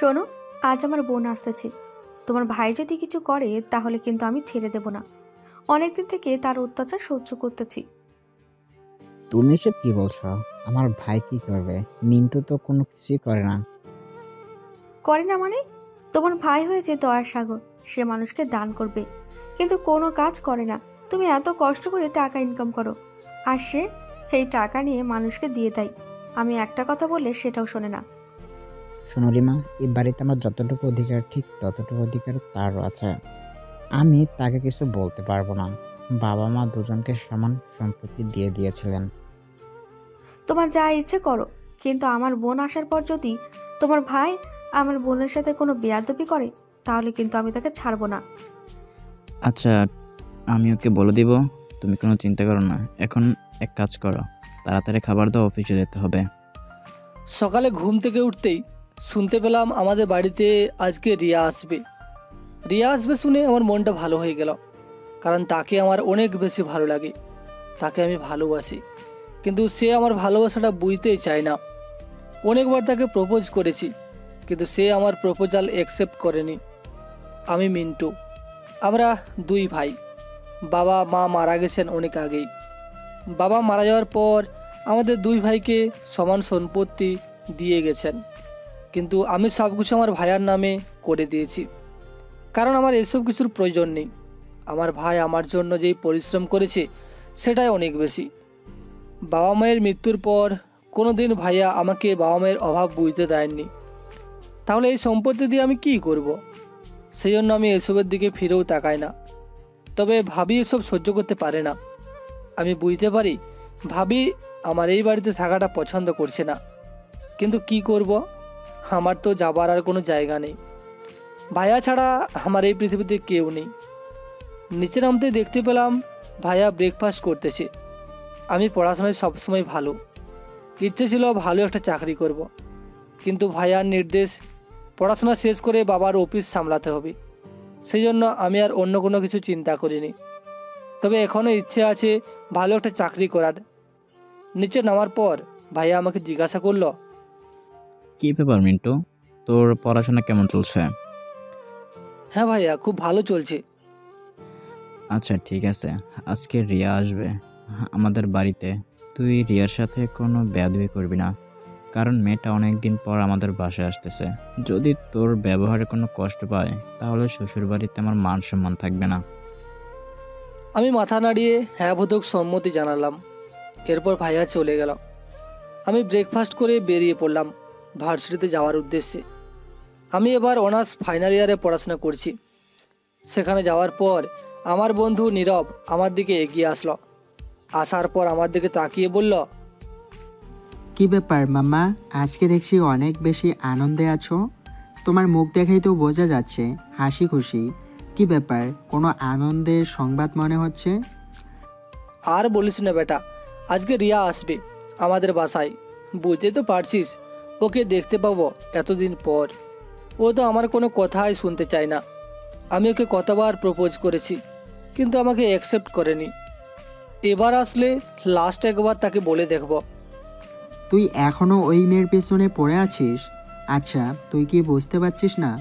শোনো, আজ আমার বোন আসতেছে। তোমার ভাই যদি কিছু করে তাহলে কিন্তু আমি ছেড়ে দেব না। অনেকদিন থেকে তার অত্যাচার সহ্য করতেছি। তুমি এসব কি বলছো? আমার ভাই কি করবে? মিন্টু তো কোনো কিছুই করে না। করে না মানে? তোমার ভাই হয়েছে দয়ার সাগর, সে মানুষকে দান করবে, কিন্তু কোনো কাজ করে না। তুমি এত কষ্ট করে টাকা ইনকাম করো, আর সে সেই টাকা নিয়ে মানুষকে দিয়ে দেয়। আমি একটা কথা বললে সেটাও শোনে না। শোনো রিমা, এই বাড়িতে আমার যতটুকু অধিকার ঠিক ততটুকু অধিকার তারও আছে। আমি তাকে কিছু বলতে পারবো না। বাবা মা দুজনকে সমান সম্পত্তি দিয়ে দিয়েছিলেন। তোমার যা ইচ্ছে করো, কিন্তু আমার বোন আসার পর যদি তোমার ভাই আমার বোনের সাথে কোনো বেয়াদবি করে তাহলে কিন্তু আমি তাকে ছাড়বো না। আচ্ছা, আমি ওকে বলে দিব। তুমি কোনো চিন্তা করো না। এখন এক কাজ করো, তাড়াতাড়ি খাবার দাও, অফিসে যেতে হবে। সকালে ঘুম থেকে উঠতেই শুনতে পেলাম আমাদের বাড়িতে আজকে রিয়া আসবে। রিয়া আসবে শুনে আমার মনটা ভালো হয়ে গেল, কারণ তাকে আমার অনেক বেশি ভালো লাগে। তাকে আমি ভালোবাসি, কিন্তু সে আমার ভালোবাসাটা বুঝতেই চায় না। অনেকবার তাকে প্রপোজ করেছি, কিন্তু সে আমার প্রপোজাল অ্যাকসেপ্ট করেনি। আমি মিন্টু, আমরা দুই ভাই। বাবা মা মারা গেছেন অনেক আগেই। বাবা মারা যাওয়ার পর আমাদের দুই ভাইকে সমান সম্পত্তি দিয়ে গেছেন, কিন্তু আমি সব কিছু আমার ভাইয়ার নামে করে দিয়েছি, কারণ আমার এসব কিছুর প্রয়োজন নেই। আমার ভাই আমার জন্য যেই পরিশ্রম করেছে সেটাই অনেক বেশি। বাবা মায়ের মৃত্যুর পর কোনো দিন ভাইয়া আমাকে বাবা মায়ের অভাব বুঝতে দেয়নি। তাহলে এই সম্পত্তি দিয়ে আমি কী করব? সেই জন্য আমি এসবের দিকে ফিরেও তাকাই না। তবে ভাবি এসব সহ্য করতে পারে না। আমি বুঝতে পারি ভাবি আমার এই বাড়িতে থাকাটা পছন্দ করছে না, কিন্তু কি করব? আমার তো যাবার আর কোনো জায়গা নেই। ভাইয়া ছাড়া আমার এই পৃথিবীতে কেউ নেই। নিচে নামতে দেখতে পেলাম ভাইয়া ব্রেকফাস্ট করতেছে। আমি পড়াশোনায় সবসময় ভালো, ইচ্ছে ছিল ভালো একটা চাকরি করব, কিন্তু ভাইয়ার নির্দেশ পড়াশোনা শেষ করে বাবার অফিস সামলাতে হবে। সেই জন্য আমি আর অন্য কোনো কিছু চিন্তা করিনি। তবে এখনও ইচ্ছে আছে ভালো একটা চাকরি করার। নিচে নামার পর ভাইয়া আমাকে জিজ্ঞাসা করলো, কি ব্যাপার মিন্টু, তোর পড়াশোনা কেমন চলছে? হ্যাঁ ভাইয়া, খুব ভালো চলছে। আচ্ছা ঠিক আছে, আজকে রিয়া আসবে আমাদের বাড়িতে। তুই রিয়ার সাথে কোনো বেয়াদবি করবি না, কারণ মেয়েটা অনেক দিন পর আমাদের বাসায় আসতেছে। যদি তোর ব্যবহারে কোনো কষ্ট পায় তাহলে শ্বশুর বাড়িতে আমার মান সম্মান থাকবে না। আমি মাথা নাড়িয়ে হ্যাঁ বোধক সম্মতি জানালাম। এরপর ভাইয়া চলে গেল। আমি ব্রেকফাস্ট করে বেরিয়ে পড়লাম ভার্সিটিতে যাওয়ার উদ্দেশ্যে। আমি এবার অনার্স ফাইনাল ইয়ারে পড়াশোনা করছি। সেখানে যাওয়ার পর আমার বন্ধু নীরব আমার দিকে এগিয়ে আসলো। আসার পর আমার দিকে তাকিয়ে বলল, কি ব্যাপার মামা, আজকে দেখছি অনেক বেশি আনন্দে আছো। তোমার মুখ দেখেই তো বোঝা যাচ্ছে হাসি খুশি। কি ব্যাপার, কোনো আনন্দের সংবাদ মনে হচ্ছে? আর বলিস না বেটা, আজকে রিয়া আসবে আমাদের বাসায়। বুঝতে তো পারছিস, ওকে দেখতে পাবো এতদিন পর। ও তো আমার কোনো কথাই শুনতে চায় না। আমি ওকে কতবার প্রপোজ করেছি, কিন্তু আমাকে অ্যাকসেপ্ট করেনি। এবার আসলে লাস্ট একবার তাকে বলে দেখব। তুই এখনো ওই মেয়ের পেছনে পড়ে আছিস? আচ্ছা, তুই কি বুঝতে পারছিস না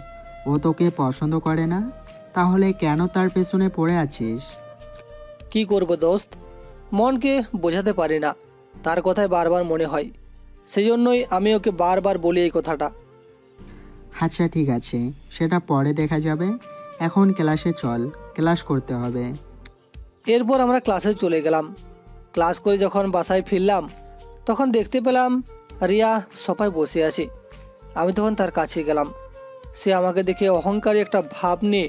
ও তোকে পছন্দ করে না? তাহলে কেন তার পেছনে পড়ে আছিস? কি করব দোস্ত, মনকে বোঝাতে পারি না, তার কথাই বারবার মনে হয়। সেই জন্যই আমি ওকে বারবার বলি এই কথাটা। আচ্ছা ঠিক আছে, সেটা পরে দেখা যাবে। এখন ক্লাসে চল, ক্লাস করতে হবে। এরপর আমরা ক্লাসে চলে গেলাম। ক্লাস করে যখন বাসায় ফিরলাম তখন দেখতে পেলাম রিয়া সোফায় বসে আছে। আমি তখন তার কাছে গেলাম। সে আমাকে দেখে অহংকারী একটা ভাব নিয়ে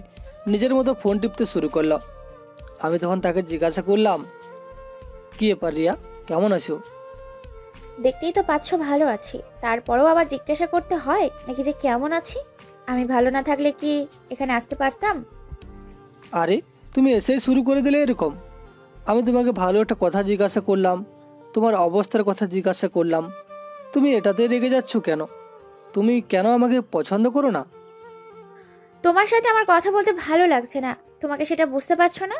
নিজের মতো ফোন টিপতে শুরু করলো। আমি তখন তাকে জিজ্ঞাসা করলাম, কী ব্যাপার রিয়া, কেমন আছো? দেখতেই তো পাচ্ছ ভালো আছি, তারপরেও আবার জিজ্ঞাসা করতে হয় নাকি যে কেমন আছি? আমি ভালো না থাকলে কি এখানে আসতে পারতাম? আরে তুমি এসেই শুরু করে দিলে এরকম। আমি তোমাকে ভালো একটা কথা জিজ্ঞাসা করলাম, তোমার অবস্থার কথা জিজ্ঞাসা করলাম, তুমি এটাতে রেগে যাচ্ছ কেন? তুমি কেন আমাকে পছন্দ করো না? তোমার সাথে আমার কথা বলতে ভালো লাগছে না, তোমাকে সেটা বুঝতে পারছো না?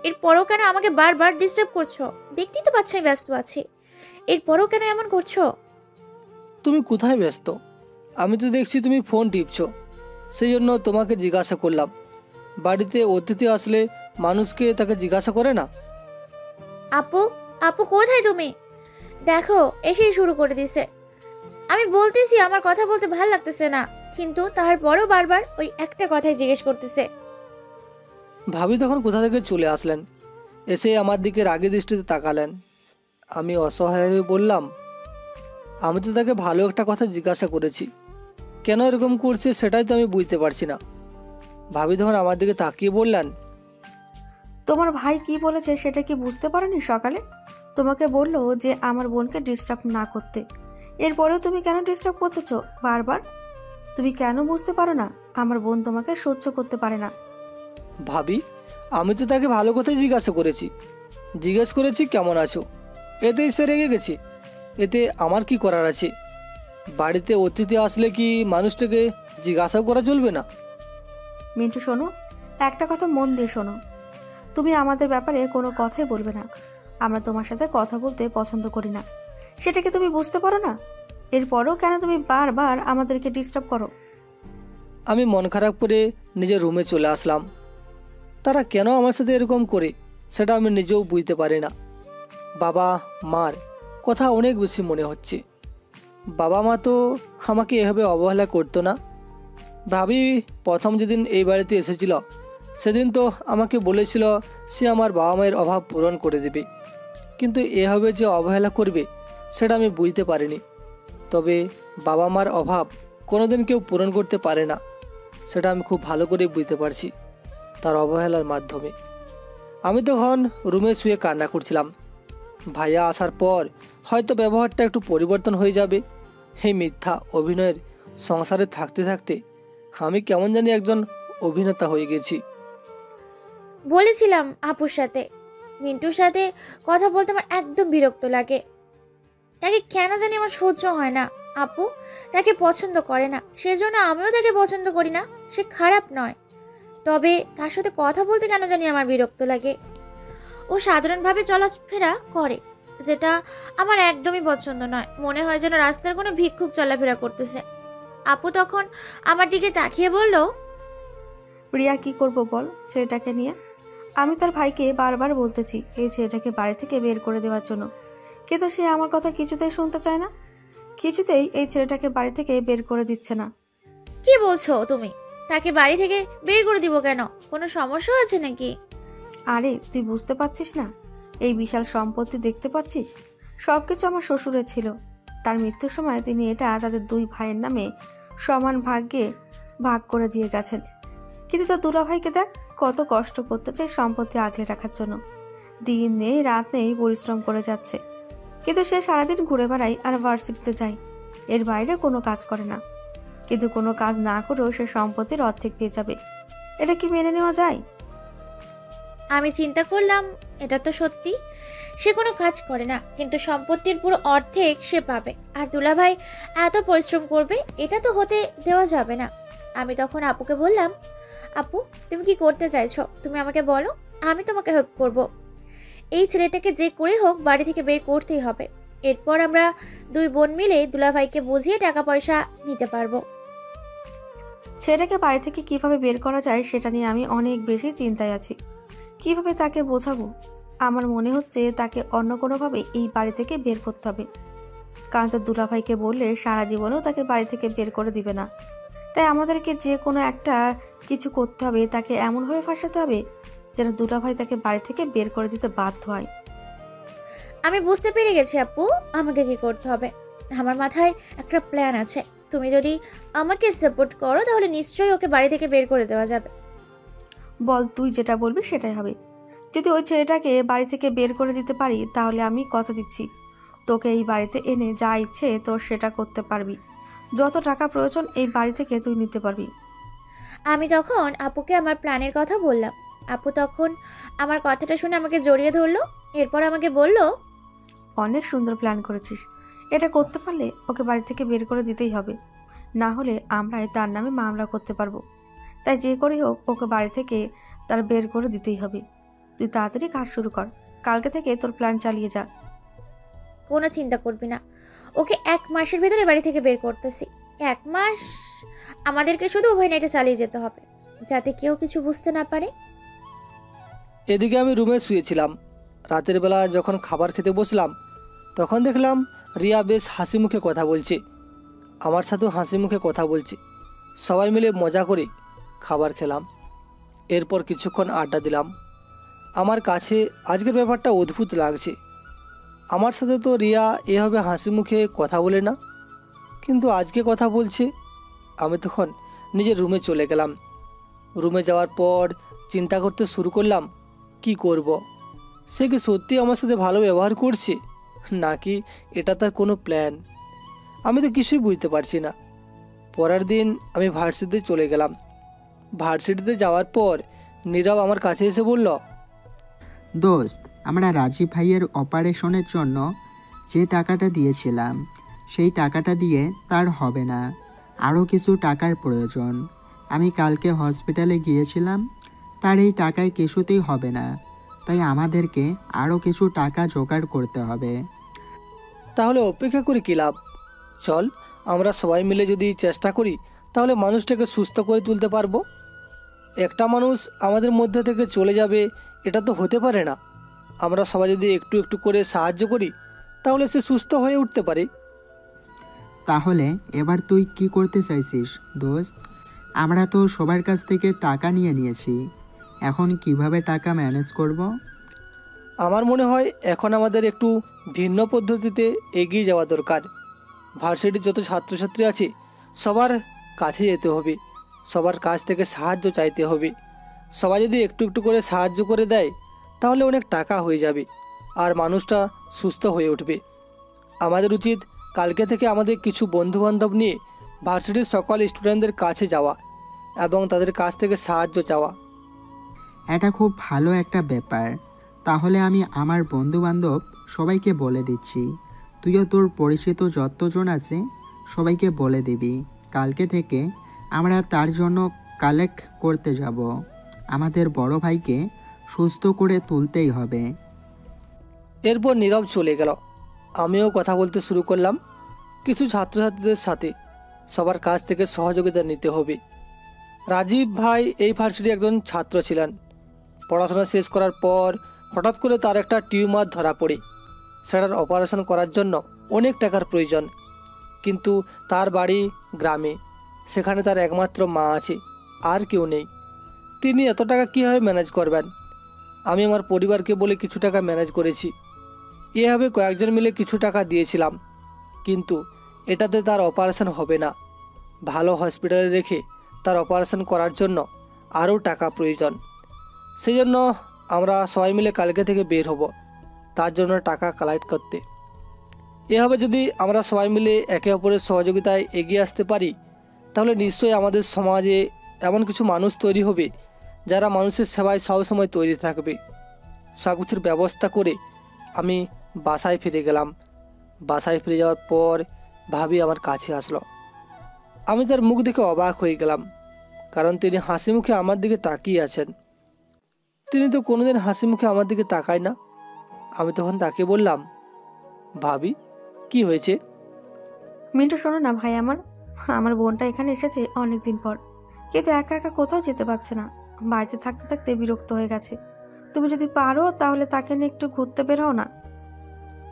এরপরও কেন আমাকে বারবার ডিস্টার্ব করছো? দেখতেই তো পাচ্ছ আমি ব্যস্ত আছি, এরপরও কেন এমন করছো? তুমি কোথায় ব্যস্ত? আমি তো দেখছি তুমি ফোন টিপছো, সেই জন্য তোমাকে জিজ্ঞাসা করলাম। বাড়িতে অতিথি আসলে মানুষকে তাকে জিজ্ঞাসা করে না? আপু, আপু কোথায় তুমি? দেখো এসেই শুরু করে দিছে। আমি বলতেছি আমার কথা বলতে ভাল লাগতেছে না, কিন্তু তারপরেও বারবার ওই একটা কথাই জিজ্ঞেস করতেছে। ভাবি তখন কোথা থেকে চলে আসলেন, এসে আমার দিকে রাগী দৃষ্টিতে তাকালেন। আমি অসহায় হয়ে বললাম, আমি তো তাকে ভালো একটা কথা জিজ্ঞাসা করেছি, কেন এরকম করছে সেটাই তো আমি বুঝতে পারছি না। ভাবি তখন আমার দিকে তাকিয়ে বললেন, তোমার ভাই কি বলেছে সেটা কি বুঝতে পারোনি? সকালে তোমাকে বললো যে আমার বোনকে ডিস্টার্ব না করতে, এরপরেও তুমি কেন ডিস্টার্ব করতেছো বারবার? তুমি কেন বুঝতে পারো না আমার বোন তোমাকে সহ্য করতে পারে না? ভাবি আমি তো তাকে ভালো কথাই জিজ্ঞেস করেছি কেমন আছো, এতেই সে রেগে গেছে। এতে আমার কি করার আছে? বাড়িতে অতিথি আসলে কি মানুষটাকে জিজ্ঞাসা করা চলবে না? মিন্টু শোনো, একটা কথা মন দিয়ে শোনো। তুমি আমাদের ব্যাপারে কোনো কথাই বলবে না। আমরা তোমার সাথে কথা বলতে পছন্দ করি না, সেটা কি তুমি বুঝতে পারো না? এরপরও কেন তুমি বারবার আমাদেরকে ডিস্টার্ব করো? আমি মন খারাপ করে নিজের রুমে চলে আসলাম। তারা কেন আমার সাথে এরকম করে সেটা আমি নিজেও বুঝতে পারি না। বাবা মার কথা অনেক বেশি মনে হচ্ছে। বাবা মা তো আমাকে এভাবে অবহেলা করতো না। ভাবি প্রথম যেদিন এই বাড়িতে এসেছিল সেদিন তো আমাকে বলেছিল সে আমার বাবা মায়ের অভাব পূরণ করে দেবে, কিন্তু এভাবে যে অবহেলা করবে সেটা আমি বুঝতে পারিনি। তবে বাবা মার অভাব কোনোদিন কেউ পূরণ করতে পারে না, সেটা আমি খুব ভালো করে বুঝতে পারছি তার অবহেলার মাধ্যমে। আমি তখন রুমে শুয়ে কান্না করছিলাম। ভাইয়া আসার পর হয়তো ব্যবহারটা একটু পরিবর্তন হয়ে যাবে। এই মিথ্যা অভিনয়ের সংসারে থাকতে থাকতে আমি কেমন জানি একজন অভিনেতা হয়ে গেছি। বলেছিলাম আপুর সাথে, মিন্টুর সাথে কথা বলতে আমার একদম বিরক্ত লাগে। তাকে কেন জানি আমার সহ্য হয় না। আপু তাকে পছন্দ করে না, সেজন্য আমিও তাকে পছন্দ করি না। সে খারাপ নয়, তবে তার সাথে কথা বলতে কেন জানি আমার বিরক্ত লাগে। ও সাধারণভাবে চলাফেরা করে, যেটা আমার একদমই পছন্দ নয়। মনে হয় যেন রাস্তার কোনো ভিক্ষুক চলাফেরা করতেছে। আপু তখন আমার দিকে তাকিয়ে বলল, প্রিয়া কি করব বল ছেলেটাকে নিয়ে? আমি তার ভাইকে বারবার বলতেছি এই ছেলেটাকে বাড়ি থেকে বের করে দেওয়ার জন্য, কিন্তু সে আমার কথা কিছুতেই শুনতে চায় না। কিছুতেই এই ছেলেটাকে বাড়ি থেকে বের করে দিচ্ছে না। কি বলছো তুমি? তাকে বাড়ি থেকে বের করে দিব কেন? কোনো সমস্যা আছে নাকি? আরে তুই বুঝতে পারছিস না? এই বিশাল সম্পত্তি দেখতে পাচ্ছিস, সবকিছু আমার শ্বশুরের ছিল। তার মৃত্যুর সময় তিনি এটা তাদের দুই ভাইয়ের নামে সমান ভাগ্যে ভাগ করে দিয়ে গেছেন। কিন্তু তার দুলা ভাইকে দেখ কত কষ্ট করতে চায় সম্পত্তি আগলে রাখার জন্য। দিন নেই রাত নেই পরিশ্রম করে যাচ্ছে, কিন্তু সে সারাদিন ঘুরে বেড়ায় আর ভার্সিটিতে যায়, এর বাইরে কোনো কাজ করে না। কিন্তু কোনো কাজ না করেও সে সম্পত্তির অর্ধেক পেয়ে যাবে। এটা কি মেনে নেওয়া যায়? আমি চিন্তা করলাম এটা তো সত্যি, সে কোনো কাজ করে না, কিন্তু সম্পত্তির পুরো অর্ধেক সে পাবে। আর দুলাভাই এত পরিশ্রম করবে, এটা তো হতে দেওয়া যাবে না। আমি তখন আপুকে বললাম, আপু তুমি কি করতে চাইছো? তুমি আমাকে বলো, আমি তোমাকে হেল্প করব। এই ছেলেটাকে যে করে হোক বাড়ি থেকে বের করতেই হবে। এরপর আমরা দুই বোন মিলে দুলাভাইকে বুঝিয়ে টাকা পয়সা নিতে পারবো। ছেলেটাকে বাড়ি থেকে কিভাবে বের করা যায় সেটা নিয়ে আমি অনেক বেশি চিন্তায় আছি। কিভাবে তাকে বোঝাবো? আমার মনে হচ্ছে তাকে অন্য কোনোভাবে এই বাড়ি থেকে বের করতে হবে, কারণ তো দুলাভাইকে বললে সারা জীবনেও তাকে বাড়ি থেকে বের করে দিবে না। তাই আমাদেরকে যে কোনো একটা কিছু করতে হবে, তাকে এমনভাবে ফাঁসাতে হবে যেন দুলাভাই তাকে বাড়ি থেকে বের করে দিতে বাধ্য হয়। আমি বুঝতে পেরে গেছি আপু, আমাকে কি করতে হবে। আমার মাথায় একটা প্ল্যান আছে। তুমি যদি আমাকে সাপোর্ট করো তাহলে নিশ্চয়ই ওকে বাড়ি থেকে বের করে দেওয়া যাবে। বল, তুই যেটা বলবি সেটাই হবে। যদি ওই ছেলেটাকে বাড়ি থেকে বের করে দিতে পারি তাহলে আমি কথা দিচ্ছি তোকে এই বাড়িতে এনে যা ইচ্ছে তোর সেটা করতে পারবি। যত টাকা প্রয়োজন এই বাড়ি থেকে তুই নিতে পারবি। আমি তখন আপুকে আমার প্ল্যানের কথা বললাম। আপু তখন আমার কথাটা শুনে আমাকে জড়িয়ে ধরলো। এরপর আমাকে বলল, অনেক সুন্দর প্ল্যান করেছিস। এটা করতে পারলে ওকে বাড়ি থেকে বের করে দিতেই হবে, না হলে আমরাই তার নামে মামলা করতে পারবো। তাই যে করেই হোক ওকে বাড়ি থেকে তার বের করে দিতেই হবে। তুই তাড়াতাড়ি কাজ শুরু কর, কালকে থেকে তোর প্ল্যান চালিয়ে যা। কোনো চিন্তা করবি না, ওকে 1 মাসের ভিতরে বাড়ি থেকে বের করতেছি। 1 মাস আমাদেরকে শুধু অভিনয়টা চালিয়ে যেতে হবে, যাতে কেউ কিছু বুঝতে না পারে। এদিকে আমি রুমে শুয়েছিলাম। রাতের বেলা যখন খাবার খেতে বসলাম তখন দেখলাম রিয়া বেশ হাসি মুখে কথা বলছে, আমার সাথেও হাসি মুখে কথা বলছে। সবাই মিলে মজা করে খাবার খেলাম। এরপর কিছুক্ষণ আড্ডা দিলাম। আমার কাছে আজকের ব্যাপারটা অদ্ভুত লাগছে। আমার সাথে তো রিয়া এভাবে হাসি মুখে কথা বলে না, কিন্তু আজকে কথা বলছে। আমি তখন নিজের রুমে চলে গেলাম। রুমে যাওয়ার পর চিন্তা করতে শুরু করলাম কি করব। সে কি সত্যি আমার সাথে ভালো ব্যবহার করছে, নাকি এটা তার কোনো প্ল্যান? আমি তো কিছুই বুঝতে পারছি না। পরের দিন আমি ভার্সিটিতে চলে গেলাম। ভার্সিটিতে যাওয়ার পর নীরব আমার কাছে এসে বলল, দোস্ত, আমরা রাজীব ভাইয়ের অপারেশনের জন্য যে টাকাটা দিয়েছিলাম সেই টাকাটা দিয়ে তার হবে না, আরও কিছু টাকার প্রয়োজন। আমি কালকে হসপিটালে গিয়েছিলাম, তার এই টাকায় কিছুতেই হবে না, তাই আমাদেরকে আরও কিছু টাকা জোগাড় করতে হবে। তাহলে অপেক্ষা করে কী লাভ? চল আমরা সবাই মিলে যদি চেষ্টা করি তাহলে মানুষটাকে সুস্থ করে তুলতে পারবো। একটা মানুষ আমাদের মধ্যে থেকে চলে যাবে, এটা তো হতে পারে না। আমরা সবাই যদি একটু একটু করে সাহায্য করি তাহলে সে সুস্থ হয়ে উঠতে পারে। তাহলে এবার তুই কি করতে চাইছিস দোস্ত? আমরা তো সবার কাছ থেকে টাকা নিয়েছি, এখন কিভাবে টাকা ম্যানেজ করব? আমার মনে হয় এখন আমাদের একটু ভিন্ন পদ্ধতিতে এগিয়ে যাওয়া দরকার। ভার্সিটির যত ছাত্রছাত্রী আছে সবার কাছে যেতে হবে, সবার কাছ থেকে সাহায্য চাইতে হবে। সবাই যদি একটু একটু করে সাহায্য করে দেয় তাহলে অনেক টাকা হয়ে যাবে আর মানুষটা সুস্থ হয়ে উঠবে। আমাদের উচিত কালকে থেকে আমাদের কিছু বন্ধুবান্ধব নিয়ে ভার্সিটির সকল স্টুডেন্টদের কাছে যাওয়া এবং তাদের কাছ থেকে সাহায্য চাওয়া। এটা খুব ভালো একটা ব্যাপার। তাহলে আমি আমার বন্ধুবান্ধব সবাইকে বলে দিচ্ছি, তুইও তোর পরিচিত যতজন আছে সবাইকে বলে দিবি। কালকে থেকে আমরা তার জন্য কালেক্ট করতে যাব। আমাদের বড় ভাইকে সুস্থ করে তুলতেই হবে। এরপর নীরব চলে গেল। আমিও কথা বলতে শুরু করলাম কিছু ছাত্রছাত্রীদের সাথে। সবার কাছ থেকে সহযোগিতা নিতে হবে। রাজীব ভাই এই ভার্সিটির একজন ছাত্র ছিলেন। পড়াশোনা শেষ করার পর হঠাৎ করে তার একটা টিউমার ধরা পড়ে। সেটার অপারেশন করার জন্য অনেক টাকার প্রয়োজন, কিন্তু তার বাড়ি গ্রামে, সেখানে তার একমাত্র মা আছে, আর কেউ নেই। তিনি এত টাকা কীভাবে ম্যানেজ করবেন? আমি আমার পরিবারকে বলে কিছু টাকা ম্যানেজ করেছি। এভাবে কয়েকজন মিলে কিছু টাকা দিয়েছিলাম, কিন্তু এটাতে তার অপারেশন হবে না। ভালো হসপিটালে রেখে তার অপারেশন করার জন্য আরও টাকা প্রয়োজন। সেই জন্য আমরা সবাই মিলে কালকে থেকে বের হব তার জন্য টাকা কালেক্ট করতে। এভাবে যদি আমরা সবাই মিলে একে অপরের সহযোগিতায় এগিয়ে আসতে পারি তাহলে নিশ্চয়ই আমাদের সমাজে এমন কিছু মানুষ তৈরি হবে যারা মানুষের সেবায় সবসময় তৈরি থাকবে। সব কিছুর ব্যবস্থা করে আমি বাসায় ফিরে গেলাম। বাসায় ফিরে যাওয়ার পর ভাবি আমার কাছে আসলো। আমি তার মুখ দেখে অবাক হয়ে গেলাম, কারণ তিনি হাসি মুখে আমার দিকে তাকিয়ে আছেন। তিনি তো কোনোদিন হাসি মুখে আমার দিকে তাকায় না। আমি তখন তাকে বললাম, ভাবি কি হয়েছে? মিন্টু শোনো না ভাই, আমার বোনটা এখানে এসেছে অনেক দিন পর, কিন্তু একা একা কোথাও যেতে পারছে না। বাড়িতে থাকতে থাকতে বিরক্ত হয়ে গেছে। তুমি যদি পারো তাহলে তাকে নিয়ে একটু ঘুরতে বের হও না।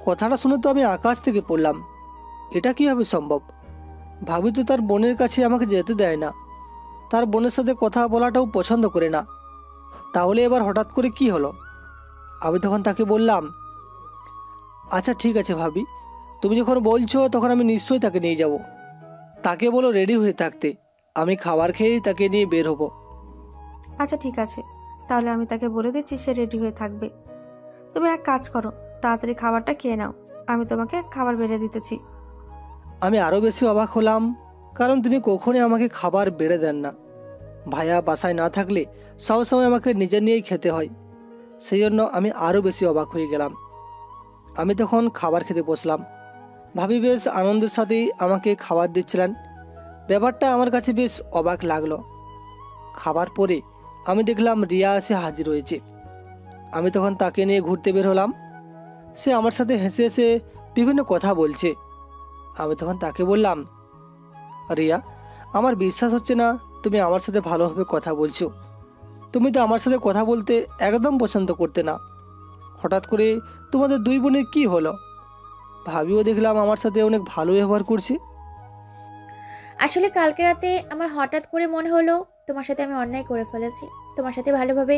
কথাটা শুনে তো আমি আকাশ থেকে পড়লাম। এটা কীভাবে সম্ভব? ভাবি তো তার বোনের কাছে আমাকে যেতে দেয় না, তার বোনের সাথে কথা বলাটাও পছন্দ করে না। তাহলে এবার হঠাৎ করে কি হলো? আমি তখন তাকে বললাম, আচ্ছা ঠিক আছে ভাবি, তুমি যখন বলছো তখন আমি নিশ্চয়ই তাকে নিয়ে যাব। তাকে বলো রেডি হয়ে থাকতে, আমি খাবার খেয়েই তাকে নিয়ে বের হব। আচ্ছা ঠিক আছে, তাহলে আমি তাকে বলে দিচ্ছি সে রেডি হয়ে থাকবে। তুমি এক কাজ করো, তাড়াতাড়ি খাবারটা খেয়ে নাও, আমি তোমাকে খাবার বেড়ে দিতেছি। আমি আরও বেশি অবাক হলাম, কারণ তিনি কখনোই আমাকে খাবার বেড়ে দেন না। ভাইয়া বাসায় না থাকলে সবসময় আমাকে নিজে নিয়েই খেতে হয়। সেই জন্য আমি আরও বেশি অবাক হয়ে গেলাম। আমি তখন খাবার খেতে বসলাম। ভাবি বেশ আনন্দের সাথেই আমাকে খাবার দিচ্ছিলেন। ব্যাপারটা আমার কাছে বেশ অবাক লাগলো। খাবার পরে আমি দেখলাম রিয়া এসে হাজির হয়েছে। আমি তখন তাকে নিয়ে ঘুরতে বের হলাম। সে আমার সাথে হেসে হেসে বিভিন্ন কথা বলছে। আমি তখন তাকে বললাম, রিয়া, আমার বিশ্বাস হচ্ছে না তুমি আমার সাথে ভালোভাবে কথা বলছো। তুমি তো আমার সাথে কথা বলতে একদম পছন্দ করতে না। হঠাৎ করে তোমাদের দুই বোনের কী হলো? ভাবিও দেখলাম আমার সাথে অনেক ভালো ব্যবহার করছে। আসলে কালকে রাতে আমার হঠাৎ করে মনে হলো তোমার সাথে আমি অন্যায় করে ফেলেছি, তোমার সাথে ভালোভাবে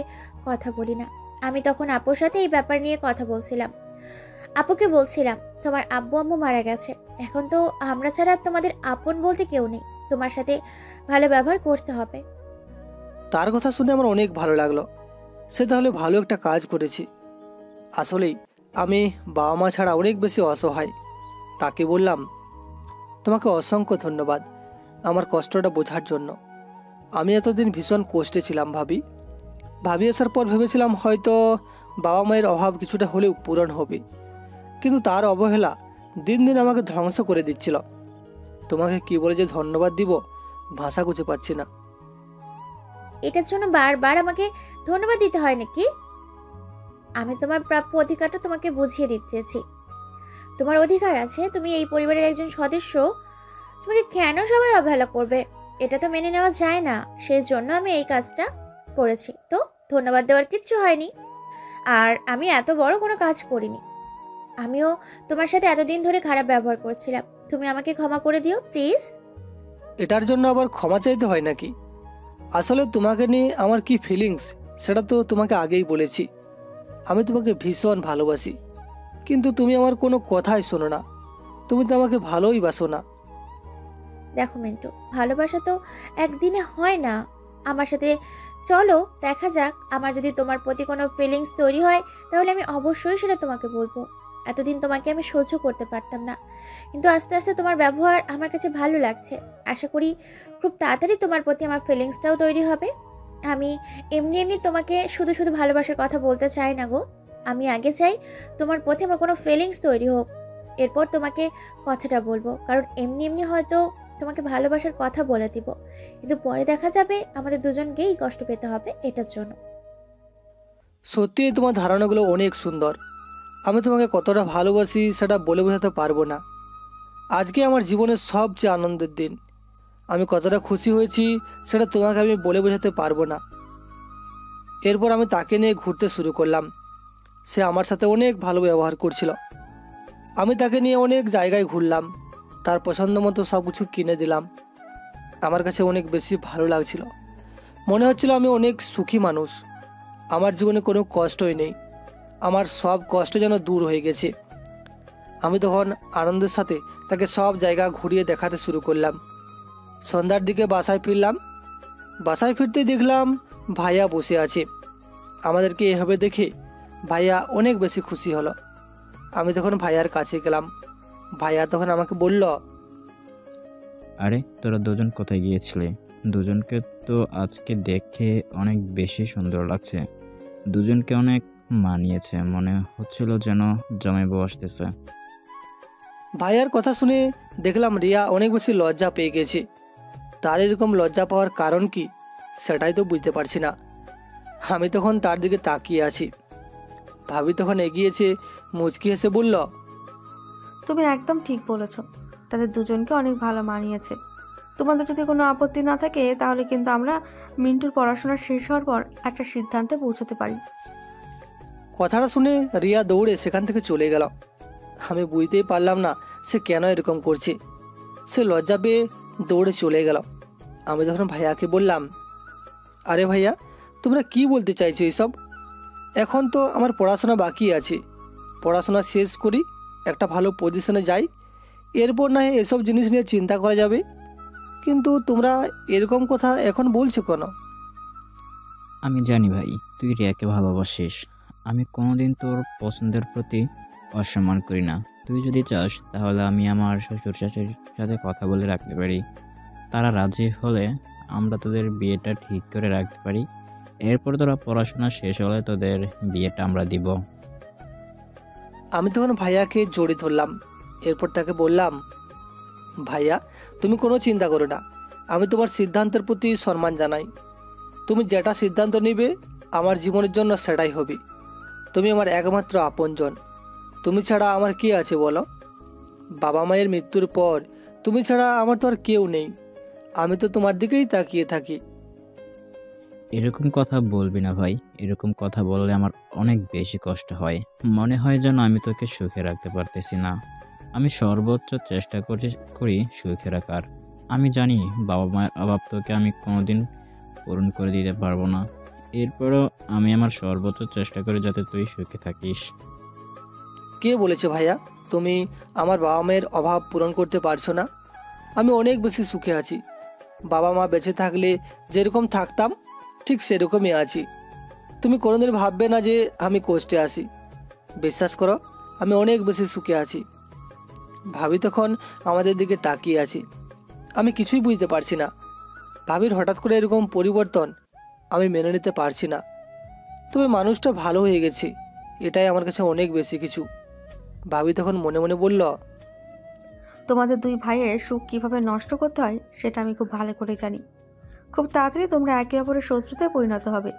কথা বলি না। আমি তখন আপুর সাথে এই ব্যাপার নিয়ে কথা বলছিলাম। আপুকে বলছিলাম তোমার আব্বু আম্মু মারা গেছে, এখন তো আমরা ছাড়া তোমাদের আপন বলতে কেউ নেই, তোমার সাথে ভালো ব্যবহার করতে হবে। তার কথা শুনে আমার অনেক ভালো লাগলো। সে তাহলে ভালো একটা কাজ করেছি। আসলেই আমি বাবা মা ছাড়া অনেক বেশি অসহায়। তাকে বললাম, তোমাকে অসংখ্য ধন্যবাদ আমার কষ্টটা বোঝার জন্য। আমি এতদিন ভীষণ কষ্টে ছিলাম ভাবি আসার পর ভেবেছিলাম হয়তো বাবা মায়ের অভাব কিছুটা হলেও পূরণ হবে, কিন্তু তার অবহেলা দিন দিন আমাকে ধ্বংস করে দিচ্ছিল। তোমাকে কি বলে যে ধন্যবাদ দিব ভাষা খুঁজে পাচ্ছি না। এটার জন্য বারবার আমাকে ধন্যবাদ দিতে হয় নাকি? আমি তোমার প্রাপ্য অধিকারটা তোমাকে বুঝিয়ে দিতেছি। তোমার অধিকার আছে, তুমি এই পরিবারের একজন সদস্য, তোমাকে কেন সবাই অবহেলা করবে? এটা তো মেনে নেওয়া যায় না। সেই জন্য আমি এই কাজটা করেছি, তো ধন্যবাদ দেওয়ার কিচ্ছু হয়নি। আর আমি এত বড় কোনো কাজ করিনি। আমিও তোমার সাথে এতদিন ধরে খারাপ ব্যবহার করছিলাম, তুমি আমাকে ক্ষমা করে দিও প্লিজ। এটার জন্য আবার ক্ষমা চাইতে হয় নাকি? আসলে তোমাকে নিয়ে আমার কি ফিলিংস সেটা তো তোমাকে আগেই বলেছি। আমি তোমাকে ভীষণ ভালোবাসি, কিন্তু তুমি আমার কোনো কথাই শোনো না। তুমি তো আমাকে ভালোই বাসো না। দেখো মিন্টু, ভালোবাসা তো একদিনে হয় না। আমার সাথে চলো, দেখা যাক। আমার যদি তোমার প্রতি কোনো ফিলিংস তৈরি হয় তাহলে আমি অবশ্যই সেটা তোমাকে বলবো। এতদিন তোমাকে আমি সহ্য করতে পারতাম না, কিন্তু আস্তে আস্তে তোমার ব্যবহার আমার কাছে ভালো লাগছে। আশা করি খুব তাড়াতাড়ি তোমার প্রতি আমার ফিলিংসটাও তৈরি হবে। আমি এমনি এমনি তোমাকে শুধু শুধু ভালোবাসার কথা বলতে চাই না গো। আমি আগে চাই তোমার প্রতি আমার কোনো ফিলিংস তৈরি হোক, এরপর তোমাকে কথাটা বলবো। কারণ এমনি এমনি হয়তো তোমাকে ভালোবাসার কথা বলে দিব, কিন্তু পরে দেখা যাবে আমাদের দুজনকেই কষ্ট পেতে হবে এটার জন্য। সত্যিই তোমার ধারণাগুলো অনেক সুন্দর। আমি তোমাকে কতটা ভালোবাসি সেটা বলে বোঝাতে পারবো না। আজকে আমার জীবনের সবচেয়ে আনন্দের দিন। আমি কতটা খুশি হয়েছি সেটা তোমাকে আমি বলে বোঝাতে পারবো না। এরপর আমি তাকে নিয়ে ঘুরতে শুরু করলাম। সে আমার সাথে অনেক ভালো ব্যবহার করছিল। আমি তাকে নিয়ে অনেক জায়গায় ঘুরলাম, তার পছন্দ মতো সব কিছু কিনে দিলাম। আমার কাছে অনেক বেশি ভালো লাগছিল। মনে হচ্ছিল আমি অনেক সুখী মানুষ। আমার জীবনে কোনো কষ্টই নেই। আমার সব কষ্ট যেন দূর হয়ে গেছে। আমি তখন আনন্দের সাথে তাকে সব জায়গা ঘুরিয়ে দেখাতে শুরু করলাম। সন্ধ্যার দিকে বাসায় ফিরলাম। বাসায় ফিরতেই দেখলাম ভাইয়া বসে আছে। আমাদেরকে এভাবে দেখে ভাইয়া অনেক বেশি খুশি হলো। আমি তখন ভাইয়ার কাছে গেলাম। ভাইয়া তখন আমাকে বলল, আরে তোরা দুজন কোথায় গিয়েছিলি? দুজনকে তো আজকে দেখে অনেক বেশি সুন্দর লাগছে। দুজনকে অনেক মানিয়েছে, মনে হচ্ছিল যেন জামাই বউ আসতেছে। ভাইয়ার কথা শুনে দেখলাম রিয়া অনেক বেশি লজ্জা পেয়ে গেছে। তার এরকম লজ্জা পাওয়ার কারণ কি সেটাই তো বুঝতে পারছি না। আমি তখন তার দিকে তাকিয়ে আছি। ভাবি তখন এগিয়েছে, মুচকি হেসে বলল, তুমি একদম ঠিক বলেছ, তাদের দুজনকে অনেক ভালো মানিয়েছে। তোমাদের যদি কোনো আপত্তি না থাকে তাহলে কিন্তু আমরা মিন্টুর পড়াশোনা শেষ হওয়ার পর একটা সিদ্ধান্তে পৌঁছতে পারি। কথাটা শুনে রিয়া দৌড়ে সেখান থেকে চলে গেল। আমি বুঝতেই পারলাম না সে কেন এরকম করছে। সে লজ্জা পেয়ে দৌড়ে চলে গেল। আমি তখন ভাইয়াকে বললাম, আরে ভাইয়া, তোমরা কি বলতে চাইছো এইসব? এখন তো আমার পড়াশোনা বাকি আছে। পড়াশোনা শেষ করি, একটা ভালো পজিশনে যাই, এরপর না হয় এসব জিনিস নিয়ে চিন্তা করা যাবে। কিন্তু তোমরা এরকম কথা এখন বলছো কেন? আমি জানি ভাই, তুই রিয়াকে ভালোবাসিস। আমি কোনোদিন তোর পছন্দের প্রতি অসম্মান করি না। তুই যদি চাস তাহলে আমি আমার শ্বশুর শাশুড়ির সাথে কথা বলে রাখতে পারি। তারা রাজি হলে আমরা তোদের বিয়েটা ঠিক করে রাখতে পারি। এরপর তোরা পড়াশোনা শেষ হলে তোদের বিয়েটা আমরা দিব। আমি তখন ভাইয়াকে জড়িয়ে ধরলাম। এরপর তাকে বললাম, ভাইয়া, তুমি কোনো চিন্তা করো না। আমি তোমার সিদ্ধান্তের প্রতি সম্মান জানাই। তুমি যেটা সিদ্ধান্ত নেবে আমার জীবনের জন্য সেটাই হবে। তুমি আমার একমাত্র আপনজন। তুমি ছাড়া আমার কি আছে বলো? বাবা মায়ের মৃত্যুর পর তুমি ছাড়া আমার তো আর কেউ নেই, আমি তো তোমার দিকেই তাকিয়ে থাকি। এরকম কথা বলবি না ভাই। এরকম কথা বললে আমার অনেক বেশি কষ্ট হয়। মনে হয় যেন আমি তোকে সুখে রাখতে পারতেছি না। আমি সর্বোচ্চ চেষ্টা করি সুখে রাখার। আমি জানি বাবা মায়ের অভাব তোকে আমি কোনোদিন পূরণ করে দিতে পারবো না। এরপরও আমি আমার সর্বোচ্চ চেষ্টা করি যাতে তুই সুখে থাকিস। কে বলেছে ভাইয়া তুমি আমার বাবা মায়ের অভাব পূরণ করতে পারছো না? আমি অনেক বেশি সুখে আছি। বাবা মা বেঁচে থাকলে যেরকম থাকতাম ঠিক সেরকমই আছি। তুমি কোনোদিন ভাববে না যে আমি কষ্টে আছি। বিশ্বাস করো, আমি অনেক বেশি সুখে আছি। ভাবি তখন আমাদের দিকে তাকিয়ে আছি। আমি কিছুই বুঝতে পারছি না। ভাবির হঠাৎ করে এরকম পরিবর্তন আমি মেনে নিতে পারছি না। তবে মানুষটা ভালো হয়ে গেছে, এটাই আমার কাছে অনেক বেশি কিছু। ভাবি তখন মনে মনে বলল, তোমাদের দুই ভাইয়ের সুখ কিভাবে নষ্ট করতে হয় সেটা আমি খুব ভালো করে জানি। খুব তাড়াতাড়ি তোমরা একে অপরের শত্রুতে পরিণত হবে।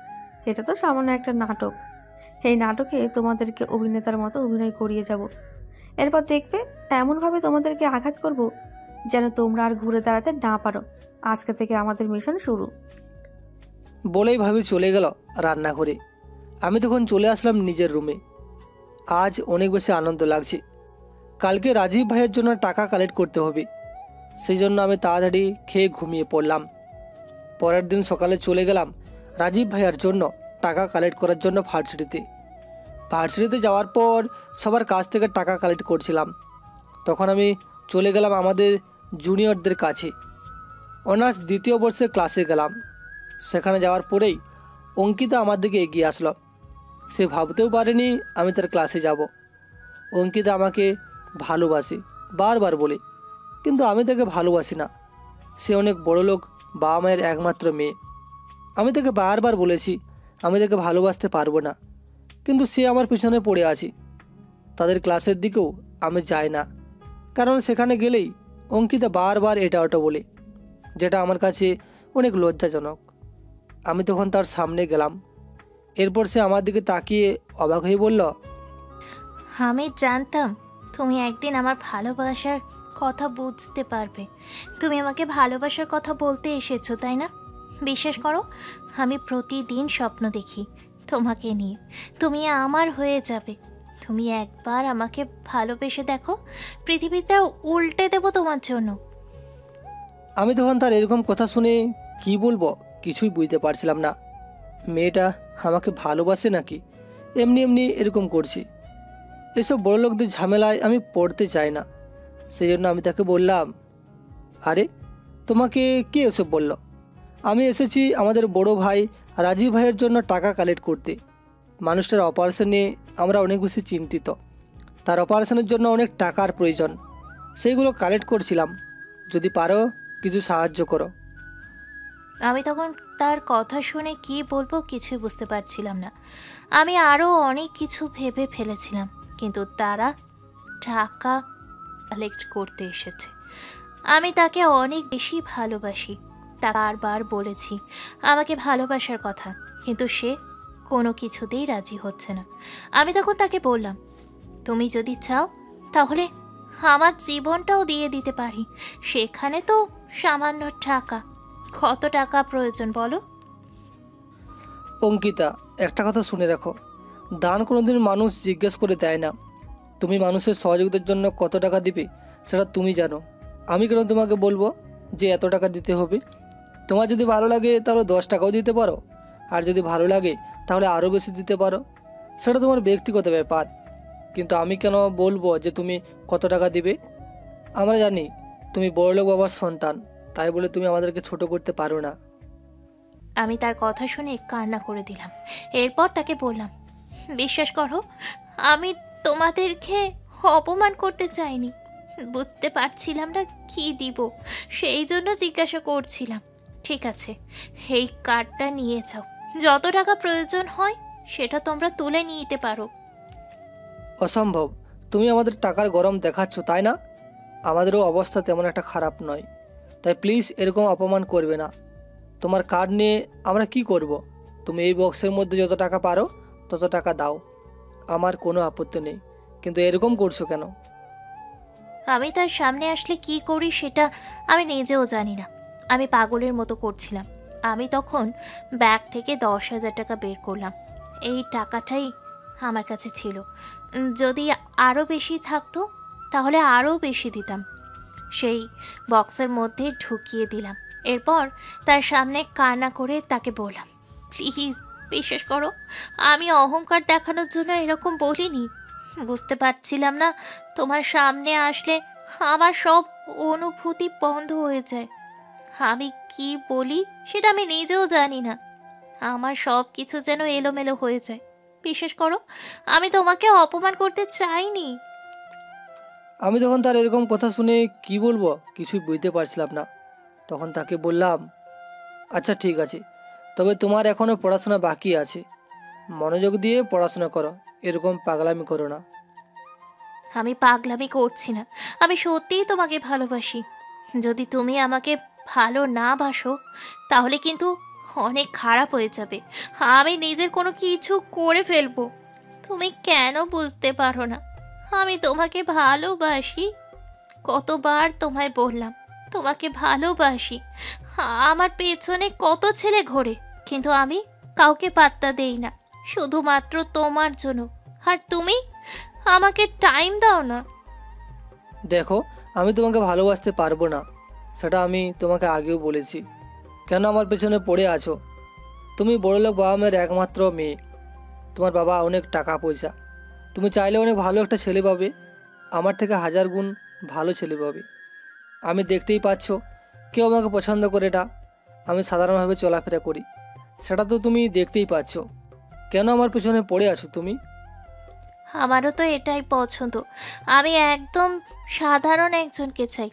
এটা তো সামান্য একটা নাটক। এই নাটকে তোমাদেরকে অভিনেতার মতো অভিনয় করিয়ে যাব। এরপর দেখবে এমনভাবে তোমাদেরকে আঘাত করব যেন তোমরা আর ঘুরে দাঁড়াতে না পারো। আজকে থেকে আমাদের মিশন শুরু। বলেই ভাবি চলে গেল রান্না করে। আমি তখন চলে আসলাম নিজের রুমে। আজ অনেক বেশি আনন্দ লাগছে। কালকে রাজীব ভাইয়ের জন্য টাকা কালেক্ট করতে হবে, সেই জন্য আমি তাড়াতাড়ি খেয়ে ঘুমিয়ে পড়লাম। পরের দিন সকালে চলে গেলাম রাজীব ভাইয়ার জন্য টাকা কালেক্ট করার জন্য ভার্সিটিতে। ভার্সিটিতে যাওয়ার পর সবার কাছ থেকে টাকা কালেক্ট করছিলাম। তখন আমি চলে গেলাম আমাদের জুনিয়রদের কাছে। অনার্স দ্বিতীয় বর্ষে ক্লাসে গেলাম। সেখানে যাওয়ার পরেই অঙ্কিতা আমার দিকে এগিয়ে আসলো। সে ভাবতেও পারেনি আমি তার ক্লাসে যাব। অঙ্কিতা আমাকে ভালোবাসে বারবার বলে, কিন্তু আমি তাকে ভালোবাসি না। সে অনেক বড় লোক বাবা মায়ের একমাত্র মেয়ে। আমি তাকে বারবার বলেছি আমি তাকে ভালোবাসতে পারবো না, কিন্তু সে আমার পিছনে পড়ে আছে। তাদের ক্লাসের দিকেও আমি যাই না, কারণ সেখানে গেলেই অঙ্কিতা বারবার এটা ওটা বলে, যেটা আমার কাছে অনেক লজ্জাজনক। আমি তখন তার সামনে গেলাম। এরপর সে আমার দিকে তাকিয়ে অবাক হয়ে বলল, আমি জানতাম তুমি একদিন আমার ভালোবাসার কথা বুঝতে পারবে। তুমি আমাকে ভালোবাসার কথা বলতে এসেছো, তাই না? বিশ্বাস করো, আমি প্রতিদিন স্বপ্ন দেখি তোমাকে নিয়ে। তুমি আমার হয়ে যাবে। তুমি একবার আমাকে ভালোবেসে দেখো, পৃথিবীটা উল্টে দেবো তোমার জন্য। আমি তখন তার এরকম কথা শুনে কি বলবো কিছুই বুঝতে পারছিলাম না। মেয়েটা আমাকে ভালোবাসে নাকি এমনি এমনি এরকম করছি? এসব বড় লোকদের ঝামেলায় আমি পড়তে চাই না। সেই জন্য আমি তাকে বললাম, আরে তোমাকে কে এসব বলল? আমি এসেছি আমাদের বড় ভাই রাজীব ভাইয়ের জন্য টাকা কালেক্ট করতে। মানুষটার অপারেশন নিয়ে আমরা অনেক বেশি চিন্তিত। তার অপারেশনের জন্য অনেক টাকার প্রয়োজন, সেইগুলো কালেক্ট করছিলাম। যদি পারো কিছু সাহায্য করো। আমি তখন তার কথা শুনে কি বলবো কিছুই বুঝতে পারছিলাম না। আমি আরও অনেক কিছু ভেবে ফেলেছিলাম, কিন্তু তারা টাকা কালেক্ট করতে এসেছে। আমি তাকে অনেক বেশি ভালোবাসি। তাকে বারবার বলেছি আমাকে ভালোবাসার কথা, কিন্তু সে কোনো কিছুতেই রাজি হচ্ছে না। আমি তখন তাকে বললাম, তুমি যদি চাও তাহলে আমার জীবনটাও দিয়ে দিতে পারি। সেখানে তো সামান্য টাকা। কত টাকা প্রয়োজন বলো? অঙ্কিতা, একটা কথা শুনে রাখো, দান কোনোদিন মানুষ জিজ্ঞেস করে দেয় না। তুমি মানুষের সহযোগিতার জন্য কত টাকা দিবে সেটা তুমি জানো। আমি কেন তোমাকে বলবো যে এত টাকা দিতে হবে? তোমার যদি ভালো লাগে তাহলে 10 টাকাও দিতে পারো, আর যদি ভালো লাগে তাহলে আরও বেশি দিতে পারো। সেটা তোমার ব্যক্তিগত ব্যাপার। কিন্তু আমি কেন বলবো যে তুমি কত টাকা দিবে? আমরা জানি তুমি বড়লোক বাবার সন্তান, তাই বলে তুমি আমাদেরকে ছোট করতে পারো না। আমি তার কথা শুনে কান্না করে দিলাম। এরপর তাকে বললাম, বিশ্বাস করো, আমি তোমাদেরকে অপমান করতে চাইনি। বুঝতে পারছিলাম না কি দিব, সেই জন্য জিজ্ঞাসা করছিলাম। ঠিক আছে, এই কার্ডটা নিয়ে যাও। যত টাকা প্রয়োজন হয় সেটা তোমরা তুলে নিতে পারো। অসম্ভব, তুমি আমাদের টাকার গরম দেখাচ্ছ, তাই না? আমাদেরও অবস্থা তেমন একটা খারাপ নয়, তাই প্লিজ এরকম অপমান করবে না। তোমার কার্ড নিয়ে আমরা কি করব? তুমি এই বক্সের মধ্যে যত টাকা পারো তত টাকা দাও, আমার কোনো আপত্তি নেই, কিন্তু এরকম করছো কেন? আমি তার সামনে আসলে কি করি সেটা আমি নিজেও জানি না। আমি পাগলের মতো করছিলাম। আমি তখন ব্যাগ থেকে 10,000 টাকা বের করলাম। এই টাকাটাই আমার কাছে ছিল। যদি আরও বেশি থাকতো তাহলে আরও বেশি দিতাম। সেই বক্সের মধ্যে ঢুকিয়ে দিলাম। এরপর তার সামনে কান্না করে তাকে বললাম, প্লিজ বিশ্বাস করো, আমি অহংকার দেখানোর জন্য এরকম বলিনি। বুঝতে পারছিলাম না তোমার সামনে আসলে আমার সব অনুভূতি বন্ধ হয়ে যায়। আমি কি বলি সেটা আমি নিজেও জানি না। আমার সব কিছু যেন এলোমেলো হয়ে যায়। বিশ্বাস করো, আমি তোমাকে অপমান করতে চাইনি। আমি তখন তার এরকম কথা শুনে কি বলবো কিছুই বুঝতে পারছিলাম না। তখন তাকে বললাম, আচ্ছা ঠিক আছে, তবে তোমার এখনও পড়াশোনা বাকি আছে, মনোযোগ দিয়ে পড়াশোনা করো, এরকম পাগলামি করো না। আমি পাগলামি করছি না, আমি সত্যিই তোমাকে ভালোবাসি। যদি তুমি আমাকে ভালো না বাসো তাহলে কিন্তু অনেক খারাপ হয়ে যাবে। আমি নিজের কোনো কিছু করে ফেলবো। তুমি কেন বুঝতে পারো না? আমি তোমাকে ভালোবাসি। কতবার তোমায় বললাম তোমাকে ভালোবাসি। আমার পেছনে কত ছেলে ঘোরে, কিন্তু আমি কাউকে পাত্তা দেই না, শুধুমাত্র তোমার জন্য। আর তুমি আমাকে টাইম দাও না। দেখো, আমি তোমাকে ভালোবাসতে পারবো না, সেটা আমি তোমাকে আগেও বলেছি। কেন আমার পেছনে পড়ে আছো? তুমি বড়লোক বাবা মায়ের একমাত্র মেয়ে, তোমার বাবা অনেক টাকা পয়সা, তুমি চাইলে অনেক ভালো একটা ছেলে পাবে, আমার থেকে 1000 গুণ ভালো ছেলে পাবে। আমি দেখতেই পাচ্ছ কেউ আমাকে পছন্দ করে না, আমি সাধারণভাবে চলাফেরা করি, সেটা তো তুমি দেখতেই পাচ্ছ। কেন আমার পেছনে পড়ে আছো তুমি? আমারও তো এটাই পছন্দ। আমি একদম সাধারণ একজনকে চাই,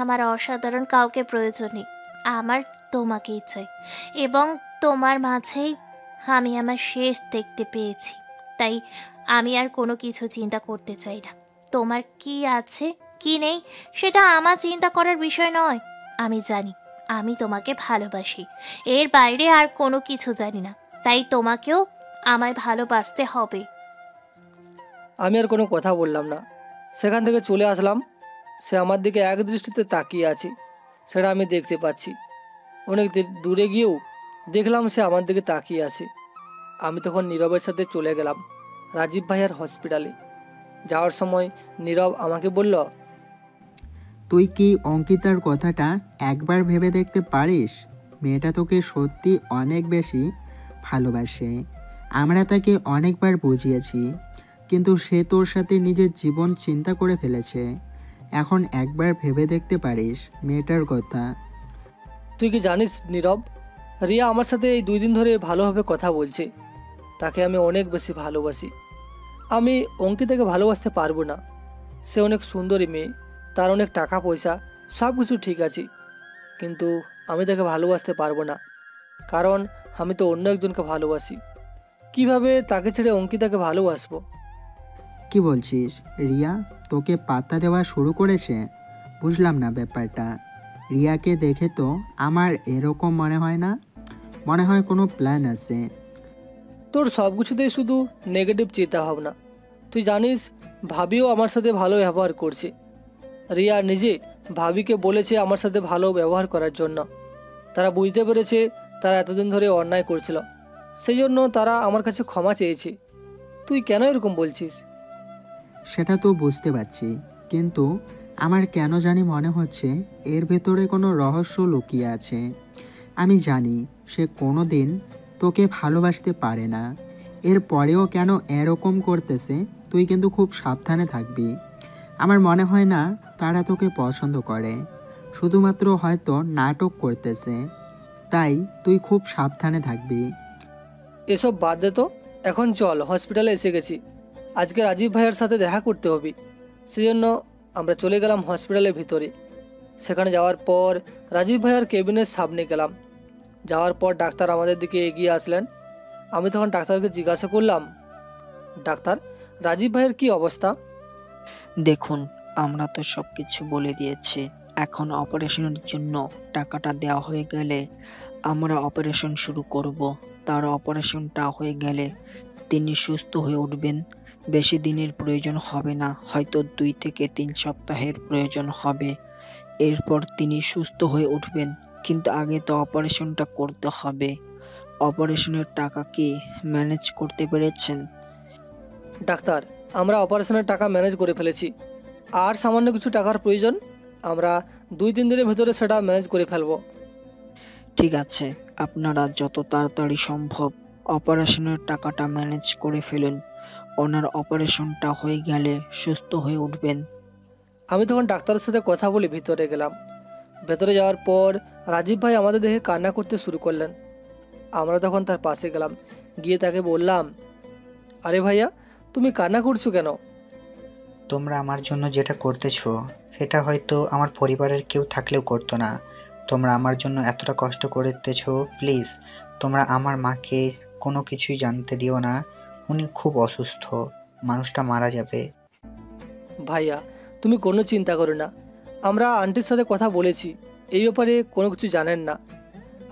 আমার অসাধারণ কাউকে প্রয়োজন নেই। আমার তোমাকেই চাই, এবং তোমার মাঝেই আমি আমার শেষ দেখতে পেয়েছি। তাই আমি আর কোনো কিছু চিন্তা করতে চাই না। তোমার কি আছে কি নেই সেটা আমার চিন্তা করার বিষয় নয়। আমি জানি আমি তোমাকে ভালোবাসি, এর বাইরে আর কোনো কিছু জানি না। তাই তোমাকেও আমায় ভালোবাসতে হবে। আমি আর কোনো কথা বললাম না, সেখান থেকে চলে আসলাম। সে আমার দিকে এক দৃষ্টিতে তাকিয়ে আছে, সেটা আমি দেখতে পাচ্ছি। অনেক দূরে গিয়েও দেখলাম সে আমার দিকে তাকিয়ে আছে। আমি তখন নীরবের সাথে চলে গেলাম রাজীব ভাইয়ার হসপিটালে। যাওয়ার সময় নীরব আমাকে বলল, তুই কি অঙ্কিতার কথাটা একবার ভেবে দেখতে পারিস? মেয়েটা তোকে সত্যি অনেক বেশি ভালোবাসে। আমরা তাকে অনেকবার বুঝিয়েছি, কিন্তু সে তোর সাথে নিজের জীবন চিন্তা করে ফেলেছে। এখন একবার ভেবে দেখতে পারিস মেয়েটার কথা। তুই কি জানিস নীরব, রিয়া আমার সাথে এই 2 দিন ধরে ভালোভাবে কথা বলছে। তাকে আমি অনেক বেশি ভালোবাসি। আমি অঙ্কিতাকে ভালোবাসতে পারবো না। সে অনেক সুন্দরী মেয়ে, তার অনেক টাকা পয়সা, সব কিছু ঠিক আছে, কিন্তু আমি তাকে ভালোবাসতে পারবো না, কারণ আমি তো অন্য একজনকে ভালোবাসি। কিভাবে তাকে ছেড়ে অঙ্কিতাকে ভালোবাসবো? কি বলছিস? রিয়া তোকে পাত্তা দেওয়া শুরু করেছে? বুঝলাম না ব্যাপারটা। রিয়াকে দেখে তো আমার এরকম মনে হয় না, মনে হয় কোনো প্ল্যান আছে। তোর সব কিছুতেই শুধু নেগেটিভ চিন্তা ভাবনা। তুই জানিস ভাবিও আমার সাথে ভালো ব্যবহার করছে। রিয়া নিজে ভাবিকে বলেছে আমার সাথে ভালো ব্যবহার করার জন্য। তারা বুঝতে পেরেছে তারা এতদিন ধরে অন্যায় করছিল, সেই জন্য তারা আমার কাছে ক্ষমা চেয়েছে। তুই কেন এরকম বলছিস? সেটা তো বুঝতে পারছি, কিন্তু আমার কেন জানি মনে হচ্ছে এর ভেতরে কোনো রহস্য লুকিয়ে আছে। আমি জানি সে কোনো দিন তোকে ভালোবাসতে পারে না, এর পরেও কেন এরকম করতেছে তুই কিন্তু খুব সাবধানে থাকবি। আমার মনে হয় না তারা তোকে পছন্দ করে, শুধুমাত্র হয়তো নাটক করতেছে। তাই তুই খুব সাবধানে থাকবি। এসব বাদ দে তো, এখন চল, হসপিটালে এসে গেছি, আজকে রাজীব ভাইয়ের সাথে দেখা করতে হবে। সেজন্য আমরা চলে গেলাম হসপিটালের ভিতরে। সেখানে যাওয়ার পর রাজীব ভাইয়ার কেবিনের সামনে গেলাম। যাওয়ার পর ডাক্তার আমাদের দিকে এগিয়ে আসলেন। আমি তখন ডাক্তারকে জিজ্ঞাসা করলাম, ডাক্তার, রাজীব ভাইয়ের কি অবস্থা? দেখুন, আমরা তো সবকিছু বলে দিয়েছি। এখন অপারেশনের জন্য টাকাটা দেওয়া হয়ে গেলে আমরা অপারেশন শুরু করব। তার অপারেশনটা হয়ে গেলে তিনি সুস্থ হয়ে উঠবেন, বেশি দিনের প্রয়োজন হবে না, হয়তো 2 থেকে 3 সপ্তাহের প্রয়োজন হবে। এরপর তিনি সুস্থ হয়ে উঠবেন, কিন্তু আগে তো অপারেশনটা করতে হবে। অপারেশনের টাকা কি ম্যানেজ করতে পেরেছেন? ডাক্তার, আমরা অপারেশনের টাকা ম্যানেজ করে ফেলেছি। আর সামান্য কিছু টাকার প্রয়োজন, আমরা 2-3 দিনের ভেতরে সেটা ম্যানেজ করে ফেলবো। ঠিক আছে, আপনারা যত তাড়াতাড়ি সম্ভব অপারেশনের টাকাটা ম্যানেজ করে ফেলুন। ওনার অপারেশনটা হয়ে গেলে সুস্থ হয়ে উঠবেন। আমি তখন ডাক্তারের সাথে কথা বলে ভিতরে গেলাম। ভেতরে যাওয়ার পর রাজীব ভাই আমাদের দেখে কান্না করতে শুরু করলেন। আমরা তখন তার পাশে গেলাম, গিয়ে তাকে বললাম, আরে ভাইয়া, তুমি কান্না করছো কেন? তোমরা আমার জন্য যেটা করতেছো সেটা হয়তো আমার পরিবারের কেউ থাকলেও করতো না। তোমরা আমার জন্য এতটা কষ্ট করতেছো, প্লিজ তোমরা আমার মাকে কোনো কিছুই জানতে দিও না। উনি খুব অসুস্থ, মানুষটা মারা যাবে। ভাইয়া, তুমি কোনো চিন্তা করো না, আমরা আন্টির সাথে কথা বলেছি, এই ব্যাপারে কোনো কিছু জানেন না।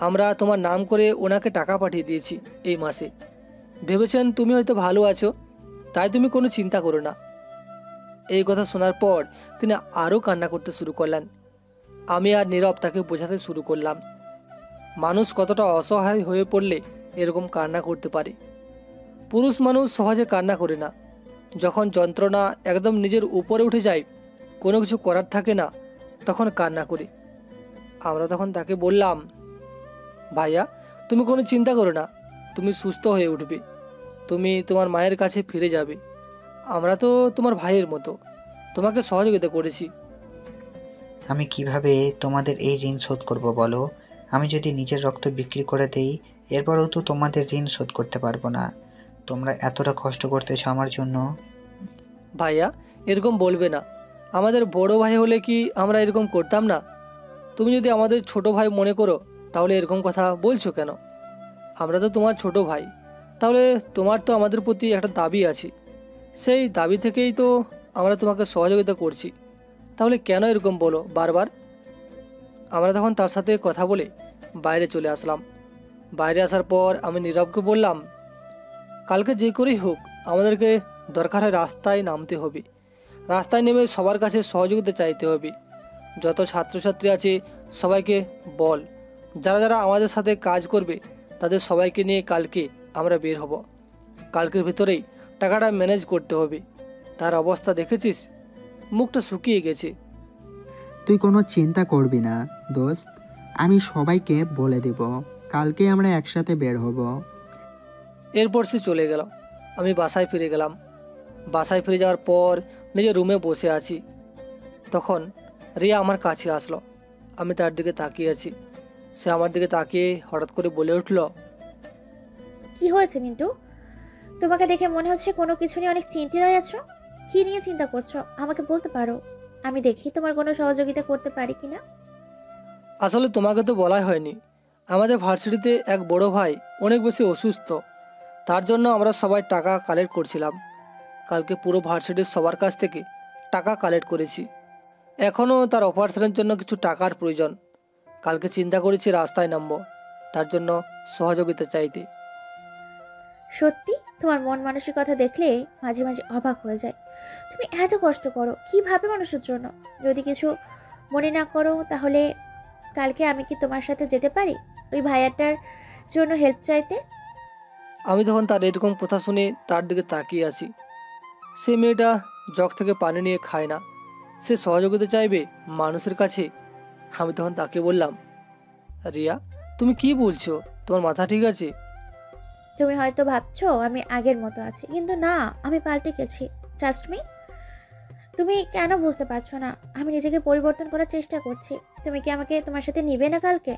আমরা তোমার নাম করে ওনাকে টাকা পাঠিয়ে দিয়েছি এই মাসে। ভেবেছেন তুমি হয়তো ভালো আছো, তাই তুমি কোনো চিন্তা করো না। এই কথা শোনার পর তিনি আরও কান্না করতে শুরু করলেন। আমি আর নীরব তাকে বোঝাতে শুরু করলাম, মানুষ কতটা অসহায় হয়ে পড়লে এরকম কান্না করতে পারে। পুরুষ মানুষ সহজে কান্না করে না, যখন যন্ত্রণা একদম নিজের উপরে উঠে যায়, কোনো কিছু করার থাকে না, তখন কান্না করি। আমরা তখন তাকে বললাম, ভাইয়া তুমি কোনো চিন্তা করো না, তুমি সুস্থ হয়ে উঠবে, তুমি তোমার মায়ের কাছে ফিরে যাবে। আমরা তো তোমার ভাইয়ের মতো, তোমাকে সহযোগিতা করেছি। আমি কিভাবে তোমাদের এই ঋণ শোধ করব বলো? আমি যদি নিজের রক্ত বিক্রি করে দেই, এরপরেও তো তোমাদের ঋণ শোধ করতে পারবো না। তোমরা এতটা কষ্ট করতেছো আমার জন্য। ভাইয়া এরকম বলবে না, আমাদের বড় ভাই হলে কি আমরা এরকম করতাম না? তুমি যদি আমাদের ছোট ভাই মনে করো, তাহলে এরকম কথা বলছো কেন? আমরা তো তোমার ছোট ভাই, তাহলে তোমার তো আমাদের প্রতি একটা দাবি আছে, সেই দাবি থেকেই তো আমরা তোমাকে সহযোগিতা করছি, তাহলে কেন এরকম বলো বারবার? আমরা তখন তার সাথে কথা বলে বাইরে চলে আসলাম। বাইরে আসার পর আমি নীরবকে বললাম, কালকে যে করেই হোক আমাদেরকে দরকার হয় রাস্তায় নামতে হবে, রাস্তায় নেমে সবার কাছে সহযোগিতা চাইতে হবে। যত ছাত্রছাত্রী আছে সবাইকে বল, যারা যারা আমাদের সাথে কাজ করবে তাদের সবাইকে নিয়ে কালকে আমরা বের হব। কালকের ভিতরেই টাকাটা ম্যানেজ করতে হবে। তার অবস্থা দেখেছিস, মুখটা শুকিয়ে গেছে। তুই কোনো চিন্তা করবি না দোস্ত, আমি সবাইকে বলে দেব, কালকে আমরা একসাথে বের হব। এরপর সে চলে গেল। আমি বাসায় ফিরে গেলাম। বাসায় ফিরে যাওয়ার পর নিজের রুমে বসে আছি, তখন রিয়া আমার কাছে আসলো। আমি তার দিকে তাকিয়ে আছি। সে আমার দিকে তাকিয়ে হঠাৎ করে বলে উঠল, কি হয়েছে মিন্টু? তোমাকে দেখে মনে হচ্ছে কোনো কিছু নিয়ে অনেক চিন্তিত হয়ে আছো। কি নিয়ে চিন্তা করছো আমাকে বলতে পারো, আমি দেখি তোমার কোনো সহযোগিতা করতে পারি কিনা। আসলে তোমাকে তো বলাই হয়নি, আমাদের ভার্সিটিতে এক বড় ভাই অনেক বেশি অসুস্থ, তার জন্য আমরা সবাই টাকা কালেক্ট করছিলাম। কালকে পুরো ভার্সিটির সবার কাছ থেকে টাকা কালেক্ট করেছি। এখনও তার অপারেশনের জন্য কিছু টাকার প্রয়োজন। কালকে চিন্তা করেছি রাস্তায় নামবো, তার জন্য সহযোগিতা চাইতে। সত্যি তোমার মন মানসিকতা দেখলে মাঝে মাঝে অবাক হয়ে যায়। তুমি এত কষ্ট করো কিভাবে মানুষের জন্য? যদি কিছু মনে না করো তাহলে কালকে আমি কি তোমার সাথে যেতে পারি ওই ভাইয়াটার জন্য হেল্প চাইতে? আমি তখন তার এরকম কথা শুনে তার দিকে তাকিয়ে আছি। সে মেয়েটা জগ থেকে পানি নিয়ে খায় না, সে সহযোগিতা চাইবে মানুষের কাছে। আমি তখন তাকে বললাম, রিয়া তুমি কি বলছো, তোমার মাথা ঠিক আছে? তুমি হয়তো ভাবছো আমি আগের মতো আছি, কিন্তু না, আমি পাল্টে গেছি। Trust me. তুমি কেন বুঝতে পারছো না? আমি নিজেকে পরিবর্তন করার চেষ্টা করছি। তুমি কি আমাকে তোমার সাথে নিবে না কালকে?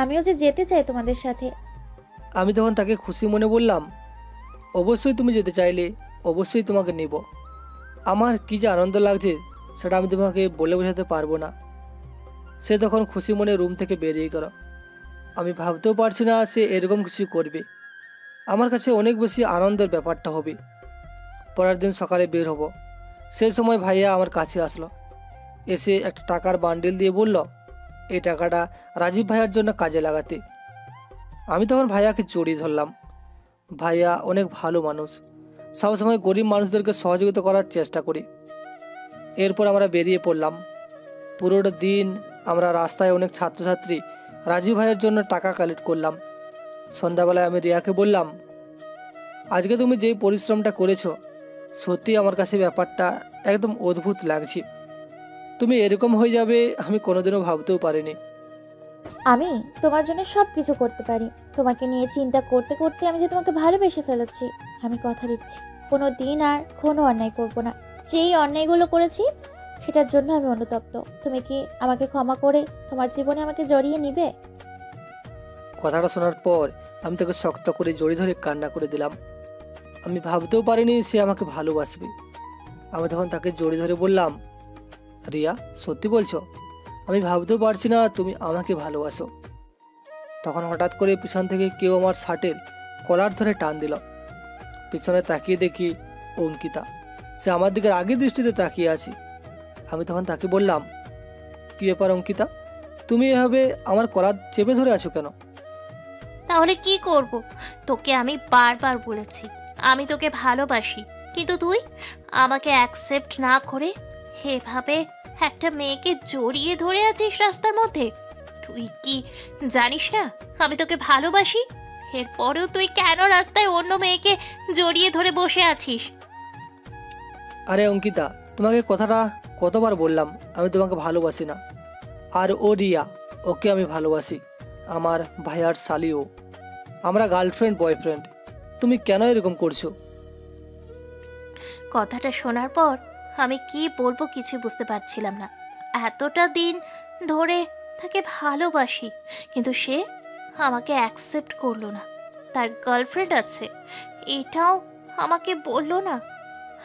আমিও যে যেতে চাই তোমাদের সাথে। আমি তখন তাকে খুশি মনে বললাম, অবশ্যই তুমি যেতে চাইলে অবশ্যই তোমাকে নেব। আমার কী যে আনন্দ লাগছে সেটা আমি তোমাকে বলে বোঝাতে পারবো না। সে তখন খুশি মনে রুম থেকে বেরিয়ে গেল। আমি ভাবতেও পারছি না সে এরকম কিছু করবে। আমার কাছে অনেক বেশি আনন্দের ব্যাপারটা হবে। পরের দিন সকালে বের হব। সেই সময় ভাইয়া আমার কাছে আসলো, এসে একটা টাকার বান্ডিল দিয়ে বলল, এই টাকাটা রাজীব ভাইয়ার জন্য কাজে লাগাতে। আমি তখন ভাইয়াকে জড়িয়ে ধরলাম। ভাইয়া অনেক ভালো মানুষ, সবসময় গরিব মানুষদেরকে সহযোগিতা করার চেষ্টা করি। এরপর আমরা বেরিয়ে পড়লাম। পুরোটা দিন আমরা রাস্তায় অনেক ছাত্রছাত্রী রাজীব ভাইয়ের জন্য টাকা কালেক্ট করলাম। সন্ধ্যাবেলায় আমি রিয়াকে বললাম, আজকে তুমি যেই পরিশ্রমটা করেছো, সত্যি আমার কাছে ব্যাপারটা একদম অদ্ভুত লাগছে। তুমি এরকম হয়ে যাবে আমি কোনোদিনও ভাবতেও পারিনি। আমি তোমার জন্য সব কিছু করতে পারি। তোমাকে নিয়ে চিন্তা করতে করতে আমি যে তোমাকে ভালোবেসে ফেলেছি। আমি কথা দিচ্ছি কোনো দিন আর কোনো অন্যায় করব না। যেই অন্যায়গুলো করেছি সেটার জন্য আমি অনুতপ্ত। তুমি কি আমাকে ক্ষমা করে তোমার জীবনে আমাকে জড়িয়ে নিবে? কথাটা শোনার পর আমি তাকে শক্ত করে জড়িয়ে ধরে কান্না করে দিলাম। আমি ভাবতেও পারিনি সে আমাকে ভালোবাসবে। আমি তখন তাকে জড়িয়ে ধরে বললাম, রিয়া, সত্যি বলছো? আমি ভাবতেও পারছি না তুমি আমাকে ভালোবাসো। তখন হঠাৎ করে পিছন থেকে কেউ আমার শার্টের কলার ধরে টান দিল। পিছনে তাকিয়ে দেখি অঙ্কিতা। সে আমার দিকে আগের দৃষ্টিতে তাকিয়ে আছে। আমি তখন তাকে বললাম, কী ব্যাপার অঙ্কিতা, তুমি এভাবে আমার কলার চেপে ধরে আছো কেন? তাহলে কি করব? তোকে আমি বারবার বলেছি আমি তোকে ভালোবাসি, কিন্তু তুই আমাকে অ্যাকসেপ্ট না করে এভাবে একটা মেয়েকে জড়িয়ে ধরে আছিস রাস্তার মধ্যে। তুই কি জানিস না আমি তোকে ভালোবাসি? এরপরেও তুই কেন রাস্তায় অন্য মেয়েকে জড়িয়ে ধরে বসে আছিস? আরে অঙ্কিতা, তোমাকে কথাটা কতবার বললাম আমি তোমাকে ভালোবাসি না। আর ও রিয়া, ওকে আমি ভালোবাসি। আমার ভাইয়ার শালিও। আমরা গার্লফ্রেন্ড বয়ফ্রেন্ড। তুমি কেন এরকম করছো? কথাটা শোনার পর আমি কি বলবো কিছু বুঝতে পারছিলাম না। এতটা দিন ধরে তাকে ভালোবাসি, কিন্তু সে আমাকে অ্যাকসেপ্ট করলো না। তার গার্লফ্রেন্ড আছে এটাও আমাকে বললো না।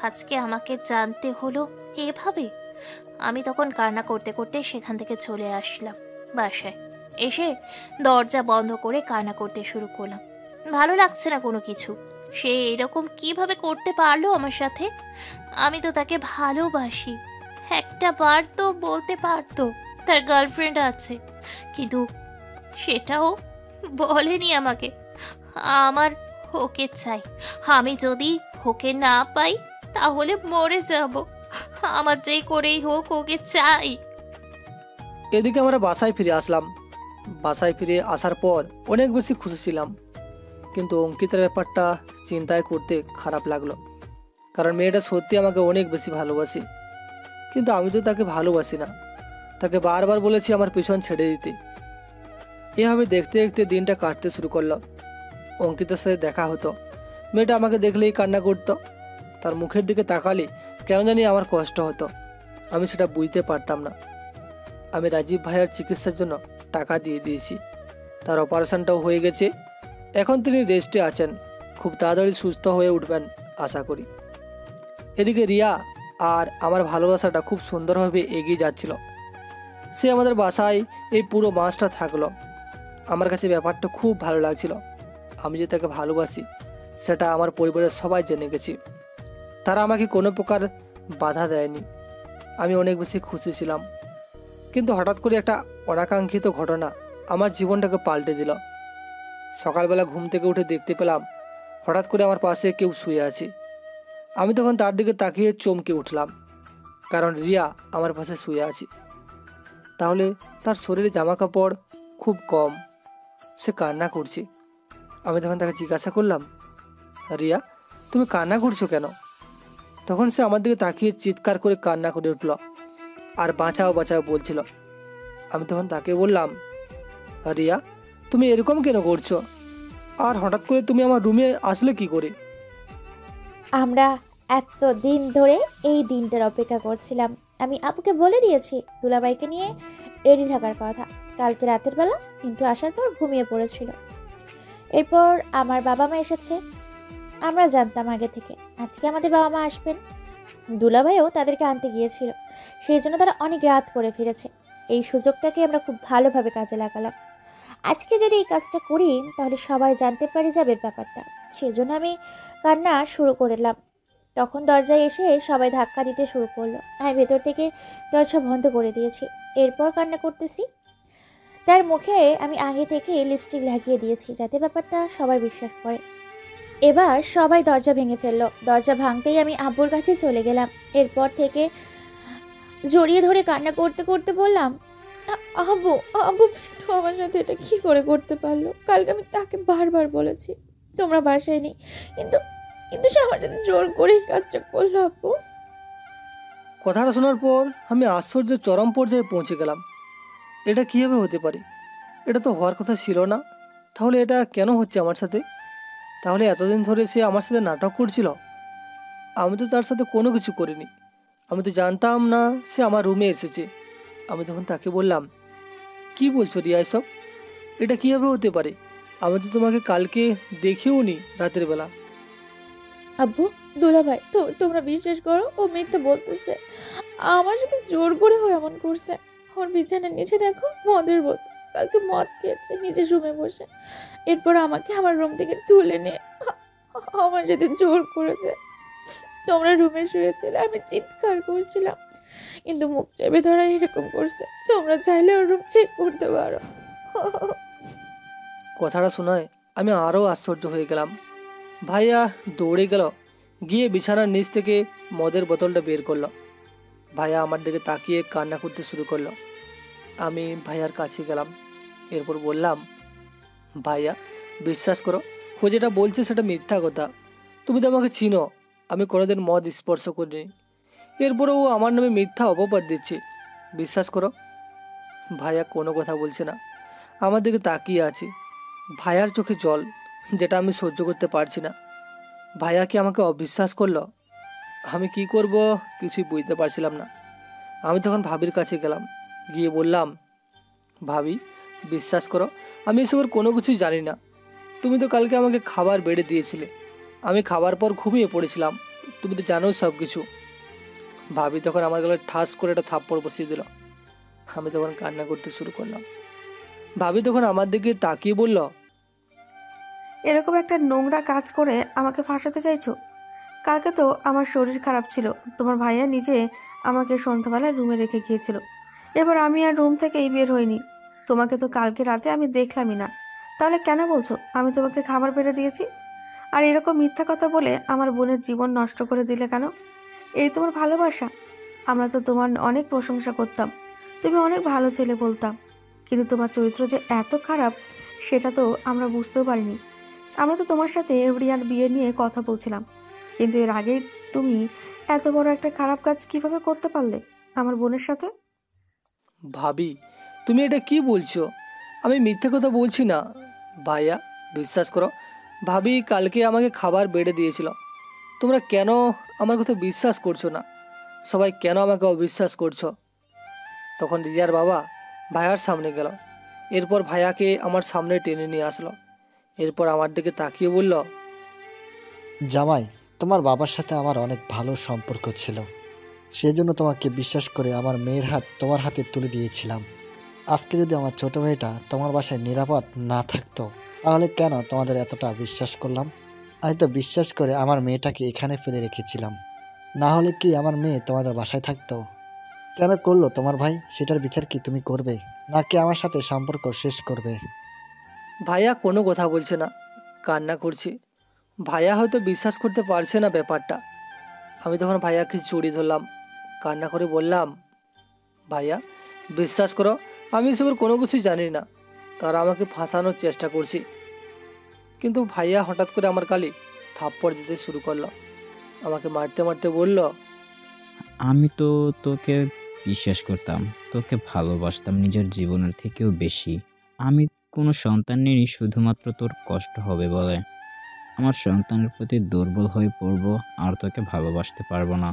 আজকে আমাকে জানতে হলো এভাবে। আমি তখন কান্না করতে করতে সেখান থেকে চলে আসলাম বাসায়। এসে দরজা বন্ধ করে কান্না করতে শুরু করলাম। ভালো লাগছে না কোনো কিছু। সে এরকম কিভাবে করতে পারলো আমার সাথে? আমি তো তাকে ভালোবাসি। একটা বার তো বলতে পারতো তার গার্লফ্রেন্ড আছে, কিন্তু সেটাও বলেনি আমাকে। আমার ওকে চাই। আমি যদি ওকে না পাই তাহলে মরে যাব। আমার যেই করেই হোক ওকে চাই। এদিকে আমরা বাসায় ফিরে আসলাম। বাসায় ফিরে আসার পর অনেক বেশি খুশি ছিলাম, কিন্তু অঙ্কিতার ব্যাপারটা চিন্তায় করতে খারাপ লাগলো। কারণ মেয়েটা সত্যি আমাকে অনেক বেশি ভালোবাসে, কিন্তু আমি তো তাকে ভালোবাসি না। তাকে বারবার বলেছি আমার পিছন ছেড়ে দিতে। এভাবে দেখতে দেখতে দিনটা কাটতে শুরু করলো। অঙ্কিতার সাথে দেখা হতো। মেয়েটা আমাকে দেখলেই কান্না করতো। তার মুখের দিকে তাকালে কেন জানি আমার কষ্ট হতো। আমি সেটা বুঝতে পারতাম না। আমি রাজীব ভাইয়ের চিকিৎসার জন্য টাকা দিয়ে দিয়েছি। তার অপারেশনটাও হয়ে গেছে। এখন তিনি রেস্টে আছেন। খুব তাড়াতাড়ি সুস্থ হয়ে উঠবেন আশা করি। এদিকে রিয়া আর আমার ভালোবাসাটা খুব সুন্দরভাবে এগিয়ে যাচ্ছিল। সে আমাদের বাসায় এই পুরো মাসটা থাকলো। আমার কাছে ব্যাপারটা খুব ভালো লাগছিল। আমি যে তাকে ভালোবাসি সেটা আমার পরিবারের সবাই জেনে গেছি। তারা আমাকে কোনো প্রকার বাধা দেয়নি। আমি অনেক বেশি খুশি ছিলাম। কিন্তু হঠাৎ করে একটা অনাকাঙ্ক্ষিত ঘটনা আমার জীবনটাকে পাল্টে দিল। সকালবেলা ঘুম থেকে উঠে দেখতে পেলাম হঠাৎ করে আমার পাশে কেউ শুয়ে আছে। আমি তখন তার দিকে তাকিয়ে চমকে উঠলাম, কারণ রিয়া আমার পাশে শুয়ে আছে। তাহলে তার শরীরে জামা কাপড় খুব কম। সে কান্না করছে। আমি তখন তাকে জিজ্ঞাসা করলাম, রিয়া, তুমি কান্না করছো কেন? তখন সে আমার দিকে তাকিয়ে চিৎকার করে কান্না করে উঠল আর বাঁচাও বাঁচাও বলছিল। আমি তখন তাকে বললাম, রিয়া, তুমি এরকম কেন করছো? আর হঠাৎ করে তুমি আমার রুমে আসলে কি করে? আমরা এত দিন ধরে এই দিনটার অপেক্ষা করছিলাম। আমি আপুকে বলে দিয়েছি দুলাভাইকে নিয়ে রেডি থাকার কথা। কালকে রাতের বেলা কিন্তু আসার পর ঘুমিয়ে পড়েছিল। এরপর আমার বাবা মা এসেছে। আমরা জানতাম আগে থেকে আজকে আমাদের বাবা মা আসবেন। দুলাভাইও তাদেরকে আনতে গিয়েছিল, সেই জন্য তারা অনেক রাত করে ফিরেছে। এই সুযোগটাকে আমরা খুব ভালোভাবে কাজে লাগালাম। আজকে যদি এই কাজটা করি তাহলে সবাই জানতে পারে যাবে ব্যাপারটা। সেজন্য আমি কান্না শুরু করলাম। তখন দরজায় এসে সবাই ধাক্কা দিতে শুরু করলো। আমি ভেতর থেকে দরজা বন্ধ করে দিয়েছি। এরপর কান্না করতেছি। তার মুখে আমি আগে থেকে লিপস্টিক লাগিয়ে দিয়েছি যাতে ব্যাপারটা সবাই বিশ্বাস করে। এবার সবাই দরজা ভেঙে ফেললো। দরজা ভাঙতেই আমি আব্বুর কাছে চলে গেলাম। এরপর থেকে জড়িয়ে ধরে কান্না করতে করতে বললাম, আব্বু, আব্বু মিন্টু আমার সাথে এটা কি করে করতে পারলো? কালকে আমি তাকে বারবার বলেছি তোমরা বাসায় নেই, কিন্তু কিন্তু সে আমার সাথে জোর করে এই কাজটা করলো। আব্বু, কথাটা শোনার পর আমি আশ্চর্যের চরম পর্যায়ে পৌঁছে গেলাম। এটা কীভাবে হতে পারে? এটা তো হওয়ার কথা ছিল না। তাহলে এটা কেন হচ্ছে আমার সাথে? তাহলে এতদিন ধরে সে আমার সাথে নাটক করছিল? আমি তো তার সাথে কোনো কিছু করিনি। আমি তো জানতাম না সে আমার রুমে এসেছে। আমি তখন তাকে বললাম, কি বলছো রিয়া এসব? এটা কীভাবে হতে পারে? আমি তো তোমাকে কালকে দেখেও নি রাতের বেলা। আব্বু, দুলাভাই, তোমরা বিশ্বাস করো, ও মিথ্যে বলতেছে। আমার সাথে জোর করে ও এমন করছে। ওর বিছানার নিচে দেখো মদের বোতল। কালকে মদ খেয়েছে নিজের রুমে বসে। এরপর আমাকে আমার রুম থেকে তুলে নিয়ে আমার সাথে জোর করেছে। তোমরা রুমে শুয়েছিলে, আমি চিৎকার করছিলাম, কিন্তু মুখ চেপে ধরা এরকম করছে। তোমরা চাইলে ওর রুম চেক করতে পারো। কথাটা শোনায় আমি আরও আশ্চর্য হয়ে গেলাম। ভাইয়া দৌড়ে গেল, গিয়ে বিছানার নিচ থেকে মদের বোতলটা বের করলো। ভাইয়া আমার দিকে তাকিয়ে কান্না করতে শুরু করলো। আমি ভাইয়ার কাছে গেলাম। এরপর বললাম, ভাইয়া বিশ্বাস করো, ও যেটা বলছে সেটা মিথ্যা কথা। তুমি তো আমাকে চিনো, আমি কোনোদিন মদ স্পর্শ করিনি। এরপরও ও আমার নামে মিথ্যা অপবাদ দিচ্ছে। বিশ্বাস করো। ভাইয়া কোনো কথা বলছে না, আমার দিকে তাকিয়ে আছে। ভাইয়ার চোখে জল, যেটা আমি সহ্য করতে পারছি না। ভাইয়া কি আমাকে অবিশ্বাস করলো? আমি কি করব কিছুই বুঝতে পারছিলাম না। আমি তখন ভাবির কাছে গেলাম, গিয়ে বললাম, ভাবি বিশ্বাস করো, আমি এসবের কোনো কিছুই জানি না। তুমি তো কালকে আমাকে খাবার বেড়ে দিয়েছিলে, আমি খাবার পর ঘুমিয়ে পড়েছিলাম। তুমি তো জানো সব কিছু। ভাবি তখন আমার গলায় ঠাস করে একটা থাপ্পড় বসিয়ে দিল। আমি তখন কান্না করতে শুরু করলাম। ভাবি তখন আমার দিকে তাকিয়ে বলল, এরকম একটা নোংরা কাজ করে আমাকে ফাঁসাতে চাইছো? কালকে তো আমার শরীর খারাপ ছিল, তোমার ভাইয়া নিজে আমাকে সন্ধ্যাবেলায় রুমে রেখে গিয়েছিল। এবার আমি আর রুম থেকেই বের হইনি। তোমাকে তো কালকে রাতে আমি দেখলামই না। তাহলে কেন বলছো আমি তোমাকে খাবার বেড়ে দিয়েছি? আর এরকম মিথ্যা কথা বলে আমার বোনের জীবন নষ্ট করে দিলে কেন? এই তোমার ভালোবাসা? আমরা তো তোমার অনেক প্রশংসা করতাম, তুমি অনেক ভালো ছেলে বলতাম, কিন্তু তোমার চরিত্র যে এত খারাপ সেটা তো আমরা বুঝতেও পারিনি। আমরা তো তোমার সাথে রিয়ার বিয়ে নিয়ে কথা বলছিলাম, কিন্তু এর আগেই তুমি এত বড় একটা খারাপ কাজ কিভাবে করতে পারলে আমার বোনের সাথে? ভাবি তুমি এটা কি বলছো? আমি মিথ্যে কথা বলছি না। ভাইয়া বিশ্বাস করো, ভাবি কালকে আমাকে খাবার বেড়ে দিয়েছিল। তোমরা কেন আমার কথা বিশ্বাস করছো না? সবাই কেন আমাকে অবিশ্বাস করছো? তখন রিয়ার বাবা ভাইয়ার সামনে গেল। এরপর ভাইয়াকে আমার সামনে টেনে নিয়ে আসলো। এরপর আমার দিকে তাকিয়ে বলল, জামাই, তোমার বাবার সাথে আমার অনেক ভালো সম্পর্ক ছিল, সেজন্য তোমাকে বিশ্বাস করে আমার মেয়ের হাত তোমার হাতে তুলে দিয়েছিলাম। আজকে যদি আমার ছোট মেয়েটা তোমার বাসায় নিরাপদ না থাকতো, তাহলে কেন তোমাদের এতটা বিশ্বাস করলাম? আমি তো বিশ্বাস করে আমার মেয়েটাকে এখানে ফেলে রেখেছিলাম। না হলে কি আমার মেয়ে তোমাদের বাসায় থাকতো? কেন করলো তোমার ভাই, সেটার বিচার কি তুমি করবে, নাকি আমার সাথে সম্পর্ক শেষ করবে? ভাইয়া কোনো কথা বলছে না, কান্না করছে। ভাইয়া হয়তো বিশ্বাস করতে পারছে না ব্যাপারটা। আমি তখন ভাইয়াকে জড়িয়ে ধরলাম, কান্না করে বললাম, ভাইয়া বিশ্বাস করো, আমি এসবের কোনো কিছুই জানি না। তারা আমাকে ফাঁসানোর চেষ্টা করছে। কিন্তু ভাইয়া হঠাৎ করে আমার গালে থাপ্পড় দিতে শুরু করলো। আমাকে মারতে মারতে বলল, আমি তো তোকে বিশ্বাস করতাম, তোকে ভালোবাসতাম নিজের জীবনের থেকেও বেশি। আমি কোনো সন্তান নিইনি শুধুমাত্র তোর কষ্ট হবে বলে। আমার সন্তানের প্রতি দুর্বল হয়ে পড়ব আর তোকে ভালোবাসতে পারবো না।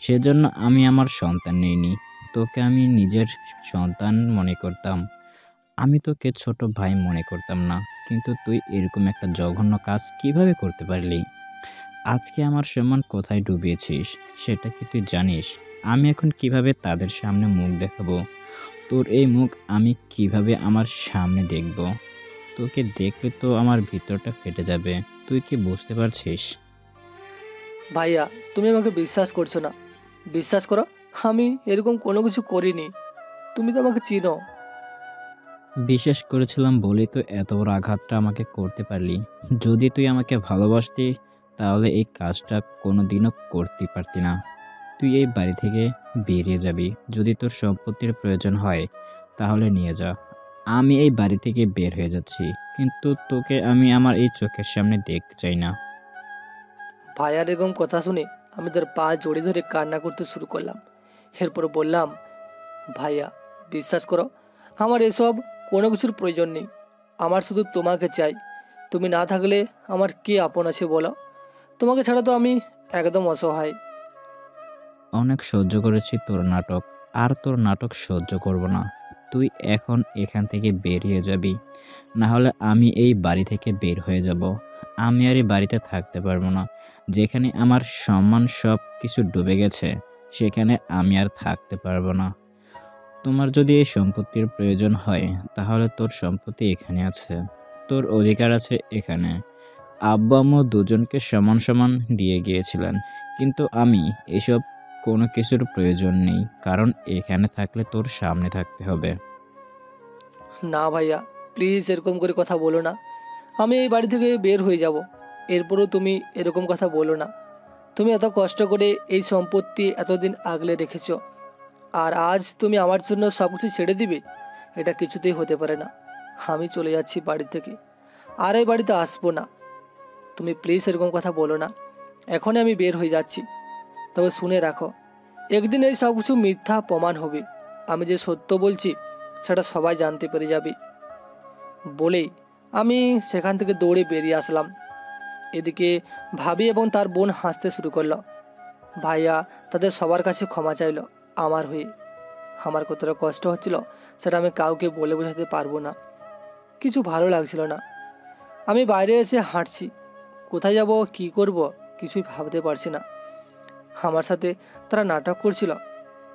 সেজন্য আমি আমার সন্তান নিইনি, তোকে আমি নিজের সন্তান মনে করতাম। আমি তোকে ছোট ভাই মনে করতাম না। কিন্তু তুই এরকম একটা জঘন্য কাজ কিভাবে করতে পারলি? আজকে আমার সম্মান কোথায় ডুবিয়েছিস সেটা কি তুই জানিস? আমি এখন কিভাবে তাদের সামনে মুখ দেখাবো? তোর এই মুখ আমি কিভাবে আমার সামনে দেখব? তোকে দেখলে তো আমার ভিতরটা ফেটে যাবে। তুই কি বুঝতে পারছিস? ভাইয়া তুমি আমাকে বিশ্বাস করছো না। বিশ্বাস করো, আমি এরকম কোনো কিছু করিনি। তুমি তো আমাকে চিনো। বিশ্বাস করেছিলাম বলেই তো এত বড় আঘাতটা আমাকে করতে পারলি। যদি তুই আমাকে ভালোবাসতি তাহলে এই কাজটা কোনোদিনও করতে পারতি না। তুই এই বাড়ি থেকে বেরিয়ে যাবি। যদি তোর সম্পত্তির প্রয়োজন হয় তাহলে নিয়ে যা। আমি এই বাড়ি থেকে বের হয়ে যাচ্ছি, কিন্তু তোকে আমি আমার এই চোখের সামনে দেখতে চাই না। ভাইয়ার এরকম কথা শুনে আমি তার পা জড়িয়ে ধরে কান্না করতে শুরু করলাম। এরপর বললাম, ভাইয়া বিশ্বাস করো, আমার এসব কোনো কিছুর প্রয়োজন নেই। আমার শুধু তোমাকে চাই। তুমি না থাকলে আমার কে আপন আছে বলো? তোমাকে ছাড়া তো আমি একদম অসহায়। অনেক সহ্য করেছি তোর নাটক, আর তোর নাটক সহ্য করব না। তুই এখন এখান থেকে বেরিয়ে যাবি, না হলে আমি এই বাড়ি থেকে বের হয়ে যাব। আমি আর এই বাড়িতে থাকতে পারবো না। যেখানে আমার সম্মান সব কিছু ডুবে গেছে সেখানে আমি আর থাকতে পারবো না। তোমার যদি এই সম্পত্তির প্রয়োজন হয় তাহলে তোর সম্পত্তি এখানে আছে, তোর অধিকার আছে এখানে। আব্বা আম্মু দুজনকে সমান সমান দিয়ে গিয়েছিলেন, কিন্তু আমি এসব কোনো কিছুর প্রয়োজন নেই, কারণ এখানে থাকলে তোর সামনে থাকতে হবে। না ভাইয়া, প্লিজ এরকম করে কথা বলো না। আমি এই বাড়ি থেকে বের হয়ে যাব। এরপরও তুমি এরকম কথা বলো না। তুমি এত কষ্ট করে এই সম্পত্তি এতদিন আগলে রেখেছো, আর আজ তুমি আমার জন্য সব কিছু ছেড়ে দিবে? এটা কিছুতেই হতে পারে না। আমি চলে যাচ্ছি বাড়ি থেকে, আর এই বাড়িতে আসবো না। তুমি প্লিজ এরকম কথা বলো না। এখনই আমি বের হয়ে যাচ্ছি। তবে শুনে রাখো, একদিন এই সব কিছু মিথ্যা প্রমাণ হবে। আমি যে সত্য বলছি সেটা সবাই জানতে পেরে যাবে। বলেই আমি সেখান থেকে দৌড়ে বেরিয়ে আসলাম। এদিকে ভাবি এবং তার বোন হাসতে শুরু করলো। ভাইয়া তাদের সবার কাছে ক্ষমা চাইলো আমার হয়ে। আমার কতটা কষ্ট হচ্ছিল সেটা আমি কাউকে বলে বোঝাতে পারবো না। কিছু ভালো লাগছিল না। আমি বাইরে এসে হাঁটছি। কোথায় যাব, কি করব, কিছুই ভাবতে পারছি না। আমার সাথে তারা নাটক করছিল,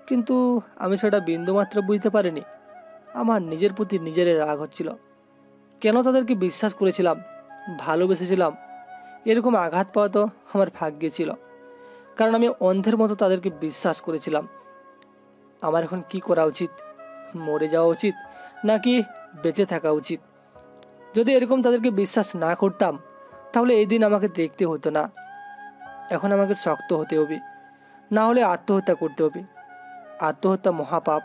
কিন্তু আমি সেটা বিন্দুমাত্র বুঝতে পারিনি। আমার নিজের প্রতি নিজের রাগ হচ্ছিল। কেন তাদেরকে বিশ্বাস করেছিলাম, ভালোবেসেছিলাম? এরকম আঘাত পাওয়া তো আমার ভাগ্যে ছিল, কারণ আমি অন্ধের মতো তাদেরকে বিশ্বাস করেছিলাম। আমার এখন কি করা উচিত? মরে যাওয়া উচিত নাকি বেঁচে থাকা উচিত? যদি এরকম তাদেরকে বিশ্বাস না করতাম তাহলে এই দিন আমাকে দেখতে হতো না। এখন আমাকে শক্ত হতে হবে, না হলে আত্মহত্যা করতে হবে। আত্মহত্যা মহাপাপ।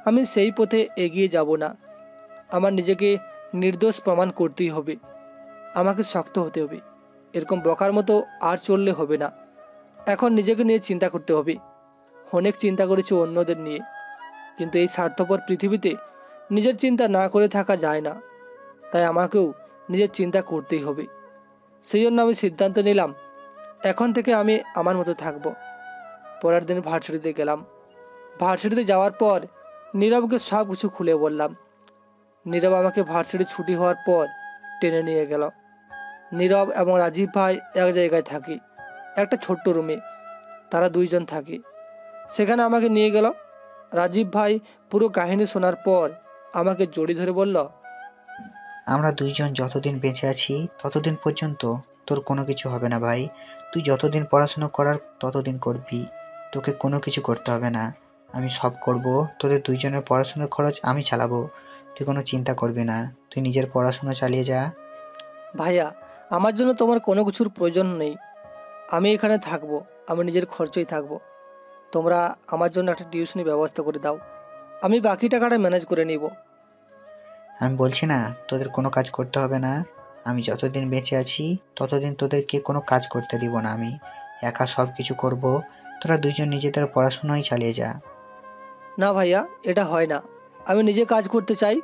আমি সেই পথে এগিয়ে যাব না। আমার নিজেকে নির্দোষ প্রমাণ করতেই হবে। আমাকে শক্ত হতে হবে। এরকম বকার মতো আর চললে হবে না। এখন নিজেকে নিয়ে চিন্তা করতে হবে। অনেক চিন্তা করেছি অন্যদের নিয়ে, কিন্তু এই স্বার্থপর পৃথিবীতে নিজের চিন্তা না করে থাকা যায় না। তাই আমাকেও নিজের চিন্তা করতেই হবে। সেই জন্য আমি সিদ্ধান্ত নিলাম, এখন থেকে আমি আমার মতো থাকব। পরের দিন ভার্সিটিতে গেলাম। ভার্সিটিতে যাওয়ার পর নীরবকে সব কিছু খুলে বললাম। নীরব আমাকে ভার্সিটি ছুটি হওয়ার পর টেনে নিয়ে গেল। নীরব এবং রাজীব ভাই এক জায়গায় থাকে, একটা ছোট্ট রুমে। তারা দুইজন থাকে। সেখানে আমাকে নিয়ে গেল। রাজীব ভাই পুরো কাহিনী শোনার পর আমাকে জড়িয়ে ধরে বলল, আমরা দুইজন যতদিন বেঁচে আছি ততদিন পর্যন্ত তোর কোনো কিছু হবে না ভাই। তুই যতদিন পড়াশোনা করার ততদিন করবি। তোকে কোনো কিছু করতে হবে না। আমি সব করব। তোদের দুইজনের পড়াশোনার খরচ আমি চালাবো। তুই কোনো চিন্তা করবি না। তুই নিজের পড়াশোনা চালিয়ে যা। ভাইয়া, আমার জন্য তোমার কোনো কিছুর প্রয়োজন নেই। আমি এখানে থাকবো, আমি নিজের খরচই থাকবো। তোমরা আমার জন্য একটা টিউশনি ব্যবস্থা করে দাও, আমি বাকি টাকাটা ম্যানেজ করে নিব। আমি বলছি না তোদের কোনো কাজ করতে হবে না। আমি যতদিন বেঁচে আছি ততদিন তোদেরকে কোনো কাজ করতে দিব না। আমি একা সব কিছু করব। তোরা দুইজন নিজেদের পড়াশোনাই চালিয়ে যা। না ভাইয়া, এটা হয় না। আমি নিজে কাজ করতে চাই।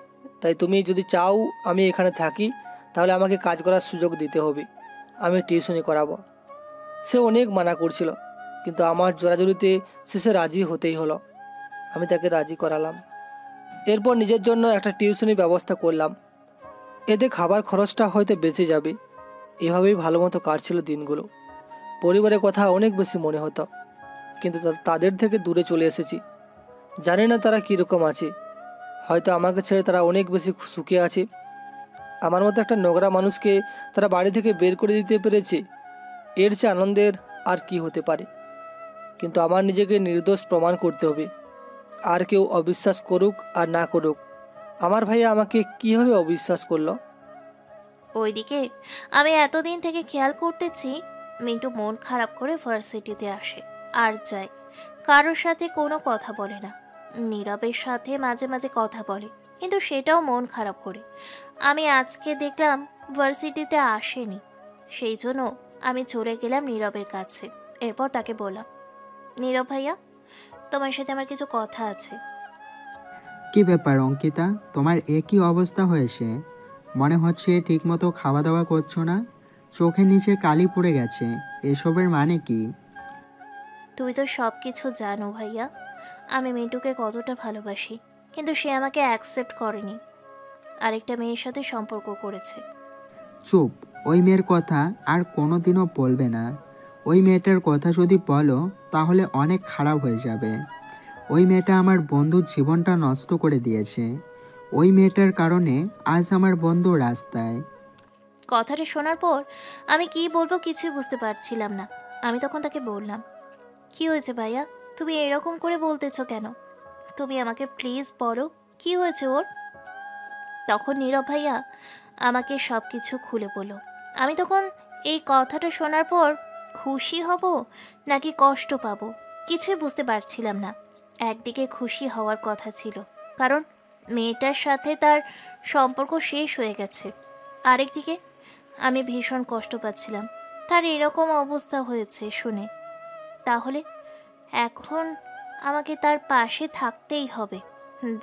তাই তুমি যদি চাও আমি এখানে থাকি, তাহলে আমাকে কাজ করার সুযোগ দিতে হবে। আমি টিউশনি করাবো। সে অনেক মানা করছিল, কিন্তু আমার জোরাজুরিতে শেষে রাজি হতেই হলো। আমি তাকে রাজি করালাম। এরপর নিজের জন্য একটা টিউশনির ব্যবস্থা করলাম। এতে খাবার খরচটা হয়তো বেঁচে যাবে। এভাবেই ভালো মতো কাটছিল দিনগুলো। পরিবারের কথা অনেক বেশি মনে হতো, কিন্তু তাদের থেকে দূরে চলে এসেছি। জানি না তারা কীরকম আছে। হয়তো আমাকে ছেড়ে তারা অনেক বেশি সুখে আছে। আমার মতো একটা নোংরা মানুষকে তারা বাড়ি থেকে বের করে দিতে পেরেছে। এর চেয়ে আনন্দের আর কি হতে পারে? কিন্তু আমার নিজেকে নির্দোষ প্রমাণ করতে হবে। আর কেউ অবিশ্বাস করুক আর না করুক, আমার ভাইয়া আমাকে কীভাবে অবিশ্বাস করলো? ওইদিকে আমি এতদিন থেকে খেয়াল করতেছি মিন্টু মন খারাপ করে ভার্সিটিতে আসে আর যায়, কারোর সাথে কোনো কথা বলে না। নীরবের সাথে মাঝে মাঝে কথা বলে, কিন্তু সেটাও মন খারাপ করে। আমি আজকে দেখলাম ভার্সিটিতে আসেনি, সেই জন্য আমি চলে গেলাম নীরবের কাছে। এরপর তাকে বললাম, নীরব ভাইয়া, তোমার সাথে আমার কিছু কথা আছে। কি ব্যাপার অঙ্কিতা, তোমার একই অবস্থা হয়েছে? মনে হচ্ছে ঠিকমতো খাওয়া দাওয়া করছো না, চোখের নিচে কালি পড়ে গেছে। এসবের মানে কি? তুমি তো সব কিছু জানো ভাইয়া, আমি মিন্টুকে কতটা ভালোবাসি, কিন্তু সে আমাকে অ্যাকসেপ্ট করেনি, আরেকটা মেয়ের সাথে সম্পর্ক করেছে। চুপ, ওই মেয়ের কথা আর কোনোদিনও বলবে না। ওই মেয়েটার কথা যদি বলো তাহলে অনেক খারাপ হয়ে যাবে। ওই মেয়েটা আমার বন্ধুর জীবনটা নষ্ট করে দিয়েছে। ওই মেয়েটার কারণে আজ আমার বন্ধু রাস্তায়। কথাটা শোনার পর আমি কি বলবো কিছুই বুঝতে পারছিলাম না। আমি তখন তাকে বললাম, কি হয়েছে ভাইয়া, তুমি এরকম করে বলতেছো কেন? তুমি আমাকে প্লিজ বলো কি হয়েছে ওর। তখন নীরব ভাইয়া আমাকে সব কিছু খুলে বলল। আমি তখন এই কথাটা শোনার পর খুশি হব নাকি কষ্ট পাবো কিছুই বুঝতে পারছিলাম না। একদিকে খুশি হওয়ার কথা ছিল, কারণ মেয়েটার সাথে তার সম্পর্ক শেষ হয়ে গেছে। আরেকদিকে আমি ভীষণ কষ্ট পাচ্ছিলাম তার এরকম অবস্থা হয়েছে শুনে। তাহলে এখন আমাকে তার পাশে থাকতেই হবে,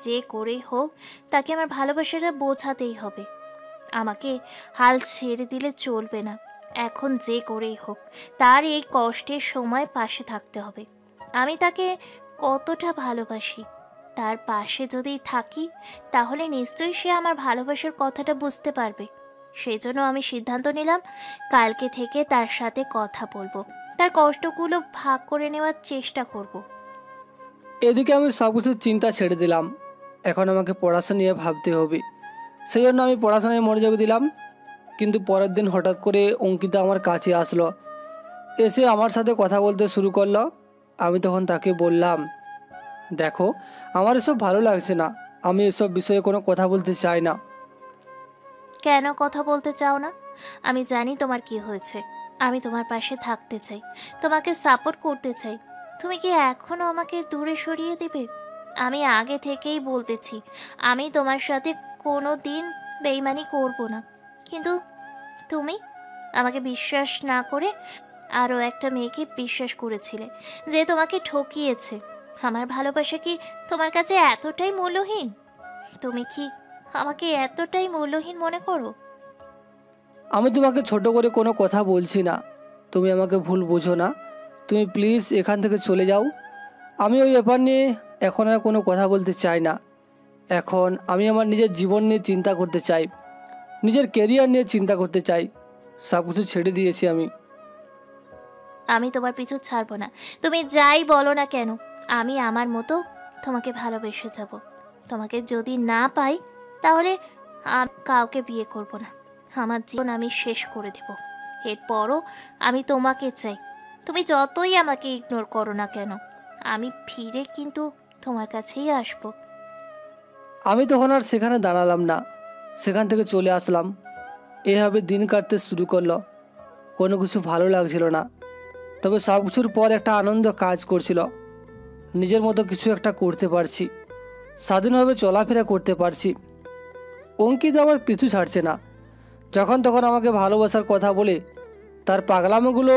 যে করেই হোক তাকে আমার ভালোবাসাটা বোঝাতেই হবে। আমাকে হাল ছেড়ে দিলে চলবে না। এখন যে করেই হোক তার এই কষ্টের সময় পাশে থাকতে হবে। আমি তাকে কতটা ভালোবাসি, তার পাশে যদি থাকি তাহলে নিশ্চয়ই সে আমার ভালোবাসার কথাটা বুঝতে পারবে। সেই জন্য আমি সিদ্ধান্ত নিলাম কালকে থেকে তার সাথে কথা বলবো, তার কষ্টগুলো ভাগ করে নেওয়ার চেষ্টা করব। এদিকে আমি সব কিছু চিন্তা ছেড়ে দিলাম। এখন আমাকে পড়াশোনা নিয়ে ভাবতে হবে, সেই জন্য আমি পড়াশোনায় মনোযোগ দিলাম। কিন্তু পরের দিন হঠাৎ করে অঙ্কিতা আমার কাছে আসলো, এসে আমার সাথে কথা বলতে শুরু করলো। আমি তখন তাকে বললাম, দেখো আমার এসব ভালো লাগছে না, আমি এসব বিষয়ে কোনো কথা বলতে চাই না। কেন কথা বলতে চাও না? আমি জানি তোমার কি হয়েছে। আমি তোমার পাশে থাকতে চাই, তোমাকে সাপোর্ট করতে চাই। তুমি কি এখনও আমাকে দূরে সরিয়ে দিবে? আমি আগে থেকেই বলতেছি আমি তোমার সাথে কোনো দিন বেইমানি করব না, কিন্তু তুমি আমাকে বিশ্বাস না করে আরও একটা মেয়েকে বিশ্বাস করেছিলে যে তোমাকে ঠকিয়েছে। আমার ভালোবাসা কি তোমার কাছে এতটাই মূল্যহীন? তুমি কি আমাকে এতটাই মূল্যহীন মনে করো? আমি তোমাকে ছোট করে কোনো কথা বলছি না, তুমি আমাকে ভুল বোঝো না। তুমি প্লিজ এখান থেকে চলে যাও। আমি ওই ব্যাপার নিয়ে এখন আর কোনো কথা বলতে চাই না। এখন আমি আমার নিজের জীবন নিয়ে চিন্তা করতে চাই, নিজের কেরিয়ার নিয়ে চিন্তা করতে চাই। সব কিছু ছেড়ে দিয়েছি আমি। আমি তোমার পিছু ছাড়বো না, তুমি যাই বলো না কেন। আমি আমার মতো তোমাকে ভালোবেসে যাব। তোমাকে যদি না পাই তাহলে আমি কাউকে বিয়ে করব না। আমার জীবন আমি শেষ করে দেব। এরপরও আমি তোমাকে চাই। তুমি যতই আমাকে ইগনোর করো না কেন, আমি ফিরে কিন্তু তোমার কাছেই আসবো। আমি তখন আর সেখানে দাঁড়ালাম না, সেখান থেকে চলে আসলাম। এভাবে দিন কাটতে শুরু করলো। কোনো কিছু ভালো লাগছিল না, তবে সব কিছুর পর একটা আনন্দ কাজ করছিল। নিজের মতো কিছু একটা করতে পারছি, স্বাধীনভাবে চলাফেরা করতে পারছি। অঙ্কিত আমার পিছু ছাড়ছে না। যখন তখন আমাকে ভালোবাসার কথা বলে তার পাগলামোগুলো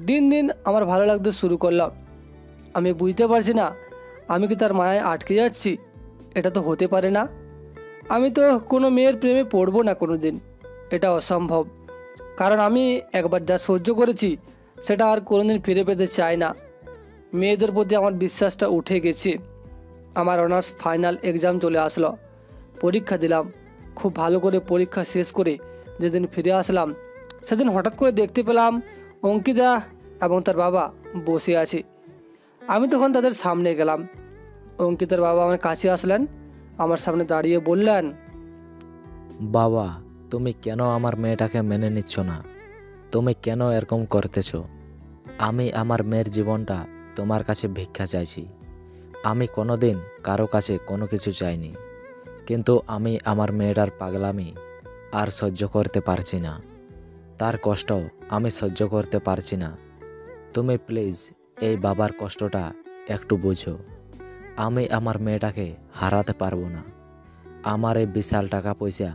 দিন দিন আমার ভালো লাগতে শুরু করলাম। আমি বুঝতে পারছি না আমি কি তার মায়ায় আটকে যাচ্ছি। এটা তো হতে পারে না। আমি তো কোনো মেয়ের প্রেমে পড়বো না কোনো দিন, এটা অসম্ভব। কারণ আমি একবার যা সহ্য করেছি সেটা আর কোনোদিন ফিরে পেতে চাই না। মেয়েদের প্রতি আমার বিশ্বাসটা উঠে গেছে। আমার অনার্স ফাইনাল এক্সাম চলে আসলো। পরীক্ষা দিলাম। খুব ভালো করে পরীক্ষা শেষ করে যেদিন ফিরে আসলাম সেদিন হঠাৎ করে দেখতে পেলাম অঙ্কিতা এবং তার বাবা বসে আছে। আমি তখন তাদের সামনে গেলাম। অঙ্কিতার বাবা আমার কাছে আসলেন, আমার সামনে দাঁড়িয়ে বললেন, বাবা, তুমি কেন আমার মেয়েটাকে মেনে নিচ্ছ না? তুমি কেন এরকম করতেছ? আমি আমার মেয়ের জীবনটা তোমার কাছে ভিক্ষা চাইছি। আমি কোনোদিন কারো কাছে কোনো কিছু চাইনি। কিন্তু আমি আমার মেয়েটার পাগলামি আর সহ্য করতে পারছি না। তার কষ্ট আমি সহ্য করতে পারছি না। তুমি প্লিজ এই বাবার কষ্টটা একটু বুঝো। আমি আমার মেয়েটাকে হারাতে পারবো না। আমার এই বিশাল টাকা পয়সা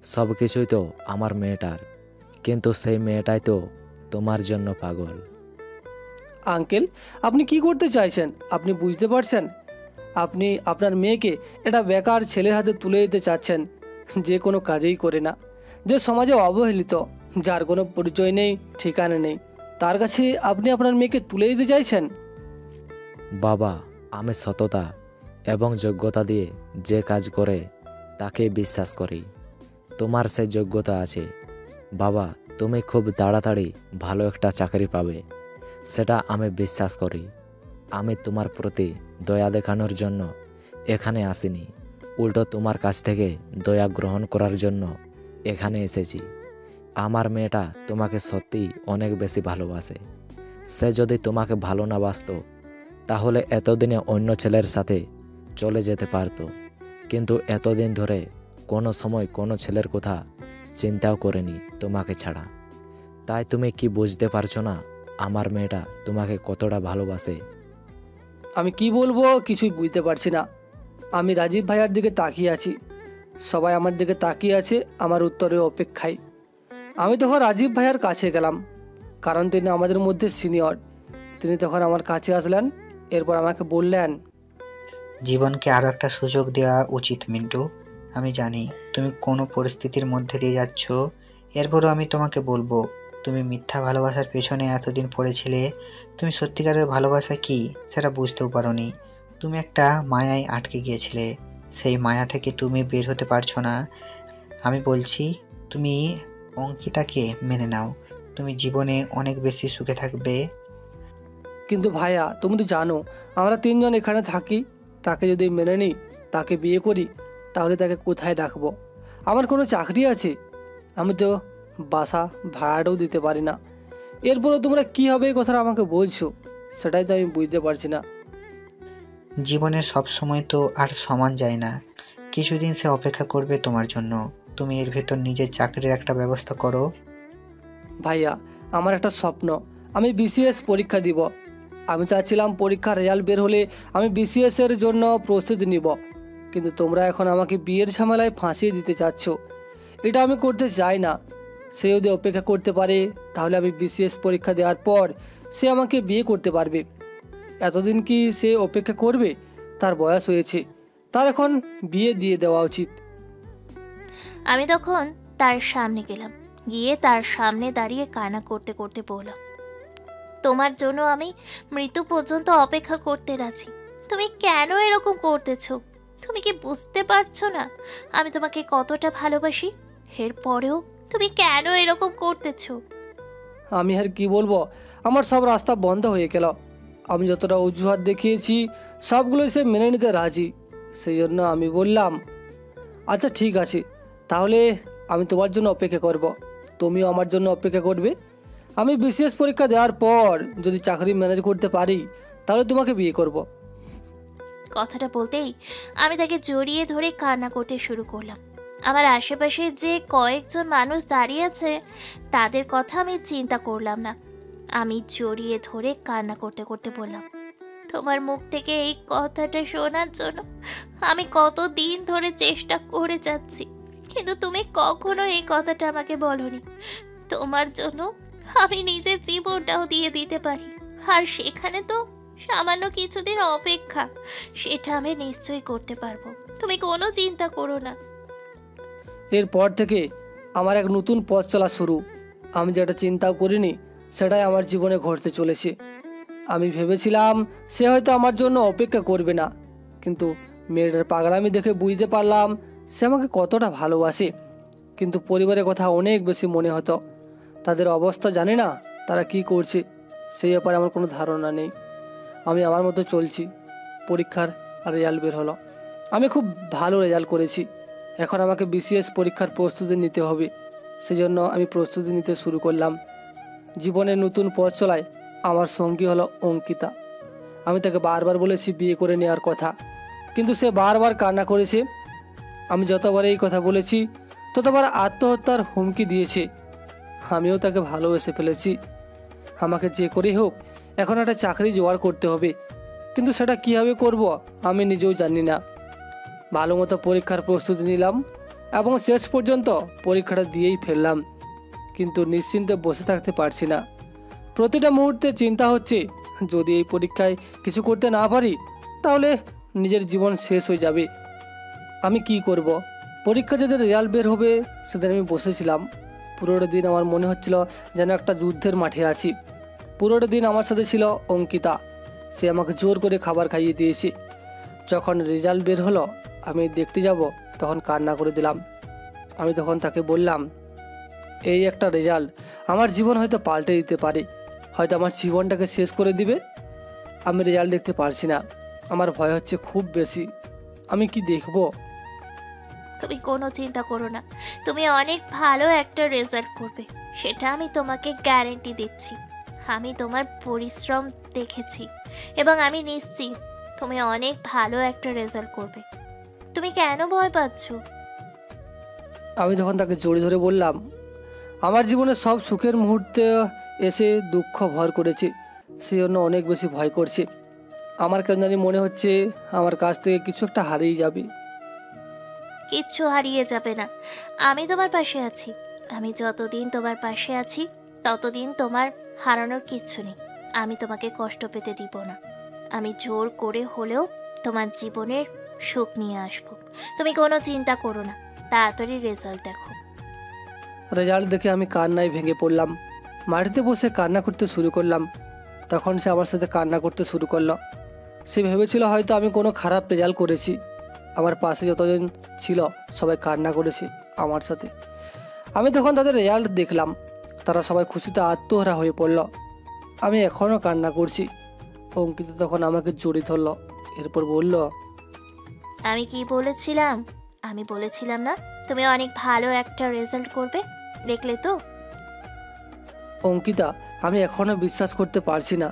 সব কিছুই তো আমার মেয়েটার, কিন্তু সেই মেয়েটাই তো তোমার জন্য পাগল। আঙ্কেল, আপনি কি করতে চাইছেন? আপনি বুঝতে পারছেন? আপনি আপনার মেয়েকে এটা বেকার ছেলের হাতে তুলে দিতে চাচ্ছেন, যে কোনো কাজেই করে না, যে সমাজে অবহেলিত, যার কোনো পরিচয় নেই, ঠিকানা নেই, তার কাছে আপনি আপনার মেয়েকে তুলে দিতে চাইছেন? বাবা, আমি সততা এবং যোগ্যতা দিয়ে যে কাজ করে তাকে বিশ্বাস করি। তোমার সেই যোগ্যতা আছে বাবা। তুমি খুব তাড়াতাড়ি ভালো একটা চাকরি পাবে, সেটা আমি বিশ্বাস করি। আমি তোমার প্রতি দয়া দেখানোর জন্য এখানে আসিনি, উল্টো তোমার কাছ থেকে দয়া গ্রহণ করার জন্য এখানে এসেছি। আমার মেয়েটা তোমাকে সত্যি অনেক বেশি ভালোবাসে। সে যদি তোমাকে ভালো না বাসতো তাহলে এতদিনে অন্য ছেলের সাথে চলে যেতে পারতো, কিন্তু এতদিন ধরে কোনো সময় কোনো ছেলের কথা চিন্তাও করেনি তোমাকে ছাড়া। তাই তুমি কি বুঝতে পারছো না আমার মেয়েটা তোমাকে কতটা ভালোবাসে? আমি কি বলবো কিছুই বুঝতে পারছি না। আমি রাজীব ভাইয়ার দিকে তাকিয়ে আছি, সবাই আমার দিকে তাকিয়ে আছে আমার উত্তরের অপেক্ষায়। আমি তখন রাজীব ভাইয়ার কাছে গেলাম, কারণ তিনি আমাদের মধ্যে সিনিয়র। তিনি তখন আমার কাছে আসলেন, এরপর আমাকে বললেন, জীবনকে আরও একটা সুযোগ দেওয়া উচিত মিন্টু। আমি জানি তুমি কোনো পরিস্থিতির মধ্যে দিয়ে যাচ্ছ, এরপরও আমি তোমাকে বলবো, তুমি মিথ্যা ভালোবাসার পেছনে এতদিন পড়েছিলে। তুমি সত্যিকারের ভালোবাসা কি সেটা বুঝতেও পারোনি। তুমি একটা মায়ায় আটকে গিয়েছিলে, সেই মায়া থেকে তুমি বের হতে পারছো না। আমি বলছি তুমি অঙ্কিতাকে মেনে নাও, তুমি জীবনে অনেক বেশি সুখে থাকবে। কিন্তু ভাইয়া তুমি তো জানো আমরা তিনজন এখানে থাকি, তাকে যদি মেনে নিই, তাকে বিয়ে করি, তাহলে তাকে কোথায় রাখবো? আমার কোনো চাকরি আছে? আমি তো বাসা ভাড়াটাও দিতে পারি না। এরপরও তোমরা কী হবে এই কথাটা আমাকে বলছো, সেটাই তো আমি বুঝতে পারছি না। জীবনের সব সময় তো আর সমান যায় না, কিছুদিন সে অপেক্ষা করবে তোমার জন্য। তুমি এর ভেতর নিজের চাকরির একটা ব্যবস্থা করো। ভাইয়া, আমার একটা স্বপ্ন, আমি বিসিএস পরীক্ষা দিব। আমি চাচ্ছিলাম পরীক্ষার রেজাল্ট বের হলে আমি বিসিএসের জন্য প্রস্তুতি নিব, কিন্তু তোমরা এখন আমাকে বিয়ের ঝামেলায় ফাঁসিয়ে দিতে চাচ্ছ। এটা আমি করতে চাই না। সে যদি অপেক্ষা করতে পারে তাহলে আমি বিসিএস পরীক্ষা দেওয়ার পর সে আমাকে বিয়ে করতে পারবে। এতদিন কি সে অপেক্ষা করবে? তার বয়স হয়েছে, তার এখন বিয়ে দিয়ে দেওয়া উচিত। আমি তখন তার সামনে গেলাম, গিয়ে তার সামনে দাঁড়িয়ে কান্না করতে করতে বললাম, তোমার জন্য আমি মৃত্যু পর্যন্ত অপেক্ষা করতে রাজি। তুমি কেন এরকম করতেছো? তুমি কি বুঝতে পারছো না আমি তোমাকে কতটা ভালোবাসি? এরপরেও তুমি কেন এরকম করতেছো? আমি আর কি বলবো, আমার সব রাস্তা বন্ধ হয়ে গেল। আমি যতটা অজুহাত দেখিয়েছি সবগুলোই সে মেনে নিতে রাজি। সেই জন্য আমি বললাম, আচ্ছা ঠিক আছে, তাহলে আমি তোমার জন্য অপেক্ষা করব, তুমিও আমার জন্য অপেক্ষা করবে। আমি বিসিএস পরীক্ষা দেওয়ার পর যদি চাকরি ম্যানেজ করতে পারি তাহলে তোমাকে বিয়ে করব। কথাটা বলতেই আমি তাকে জড়িয়ে ধরে কান্না করতে শুরু করলাম। আমার আশেপাশে যে কয়েকজন মানুষ দাঁড়িয়ে আছে তাদের কথা আমি চিন্তা করলাম না। আমি জড়িয়ে ধরে কান্না করতে করতে বললাম, তোমার মুখ থেকে এই কথাটা শোনার জন্য আমি কতদিন ধরে চেষ্টা করে যাচ্ছি, কিন্তু তুমি কখনো এই কথাটা আমাকে বলোনি। তোমার জন্য আমি নিজের জীবনটাও দিয়ে দিতে পারি, আর সেখানে তো সামান্য কিছুদিন অপেক্ষা, সেটা আমি নিশ্চয়ই করতে পারবো। তুমি কোনো চিন্তা করো না। এরপর থেকে আমার এক নতুন পথ চলা শুরু। আমি যেটা চিন্তাও করিনি সেটাই আমার জীবনে ঘটতে চলেছে। আমি ভেবেছিলাম সে হয়তো আমার জন্য অপেক্ষা করবে না, কিন্তু মেয়েটার পাগলামি দেখে বুঝতে পারলাম সে আমাকে কতটা ভালোবাসে। কিন্তু পরিবারের কথা অনেক বেশি মনে হতো। তাদের অবস্থা জানি না, তারা কি করছে সেই ব্যাপারে আমার কোনো ধারণা নেই। আমি আমার মতো চলছি। পরীক্ষার রেজাল্ট বের হলো, আমি খুব ভালো রেজাল্ট করেছি। এখন আমাকে বিসিএস পরীক্ষার প্রস্তুতি নিতে হবে, সেজন্য আমি প্রস্তুতি নিতে শুরু করলাম। জীবনের নতুন পথ চলায় আমার সঙ্গী হলো অঙ্কিতা। আমি তাকে বারবার বলেছি বিয়ে করে নেওয়ার কথা, কিন্তু সে বারবার কান্না করেছে। আমি যতবার এই কথা বলেছি ততবার আত্মহত্যার হুমকি দিয়েছে। আমিও তাকে ভালোবেসে ফেলেছি। আমাকে যে করেই হোক এখন একটা চাকরি জোগাড় করতে হবে, কিন্তু সেটা কীভাবে করব আমি নিজেও জানি না। ভালো মতো পরীক্ষার প্রস্তুতি নিলাম এবং শেষ পর্যন্ত পরীক্ষাটা দিয়েই ফেললাম, কিন্তু নিশ্চিন্তে বসে থাকতে পারছি না। প্রতিটা মুহূর্তে চিন্তা হচ্ছে যদি এই পরীক্ষায় কিছু করতে না পারি তাহলে নিজের জীবন শেষ হয়ে যাবে। আমি কি করব? পরীক্ষা যেদিন রেজাল্ট বের হবে সেদিন আমি বসেছিলাম। পুরোটা দিন আমার মনে হচ্ছিল যেন একটা যুদ্ধের মাঠে আছি। পুরোটা দিন আমার সাথে ছিল অঙ্কিতা। সে আমাকে জোর করে খাবার খাইয়ে দিয়েছে। যখন রেজাল্ট বের হলো আমি দেখতে যাব তখন কান্না করে দিলাম। আমি তখন তাকে বললাম, এই একটা রেজাল্ট আমার জীবন হয়তো পাল্টে দিতে পারে, হয়তো আমার জীবনটাকে শেষ করে দিবে। আমি রেজাল্ট দেখতে পারছি না, আমার ভয় হচ্ছে খুব বেশি। আমি কি দেখব? তুমি কোনো চিন্তা করো না, তুমি অনেক ভালো একটা রেজাল্ট করবে, সেটা আমি তোমাকে গ্যারেন্টি দিচ্ছি। আমি তোমার পরিশ্রম দেখেছি এবং আমি নিশ্চিত তুমি অনেক ভালো একটা রেজাল্ট করবে। তুমি কেন ভয় পাচ্ছ? আমি তখন তাকে জড়িয়ে ধরে বললাম, আমার জীবনে সব সুখের মুহূর্তে এসে দুঃখ ভর করেছে, সেই জন্য অনেক বেশি ভয় করছে। আমার কেন জানি মনে হচ্ছে আমার কাছ থেকে কিছু একটা হারিয়ে যাবে। কিচ্ছু হারিয়ে যাবে না, আমি তোমার পাশে আছি। আমি যতদিন তোমার পাশে আছি ততদিন তোমার হারানোর কিচ্ছু নেই। আমি তোমাকে কষ্ট পেতে দিব না। আমি জোর করে হলেও তোমার জীবনের সুখ নিয়ে আসবো। তুমি কোনো চিন্তা করো না, তাড়াতাড়ি রেজাল্ট দেখো। রেজাল্ট দেখে আমি কান্নায় ভেঙে পড়লাম। মাটিতে বসে কান্না করতে শুরু করলাম। তখন সে আমার সাথে কান্না করতে শুরু করলো। সে ভেবেছিল হয়তো আমি কোনো খারাপ রেজাল্ট করেছি। আমার পাশে যতজন ছিল সবাই কান্না করেছে আমার সাথে। আমি তখন তাদের রেজাল্ট দেখলাম, তারা সবাই খুশিতে আত্মহারা হয়ে পড়ল। আমি এখনও কান্না করছি। অঙ্কিত তখন আমাকে জড়িয়ে ধরল, এরপর বলল, আমি কি বলেছিলাম? আমি বলেছিলাম না তুমি অনেক ভালো একটা রেজাল্ট করবে? দেখলে তো। অঙ্কিতা, আমি এখনও বিশ্বাস করতে পারছি না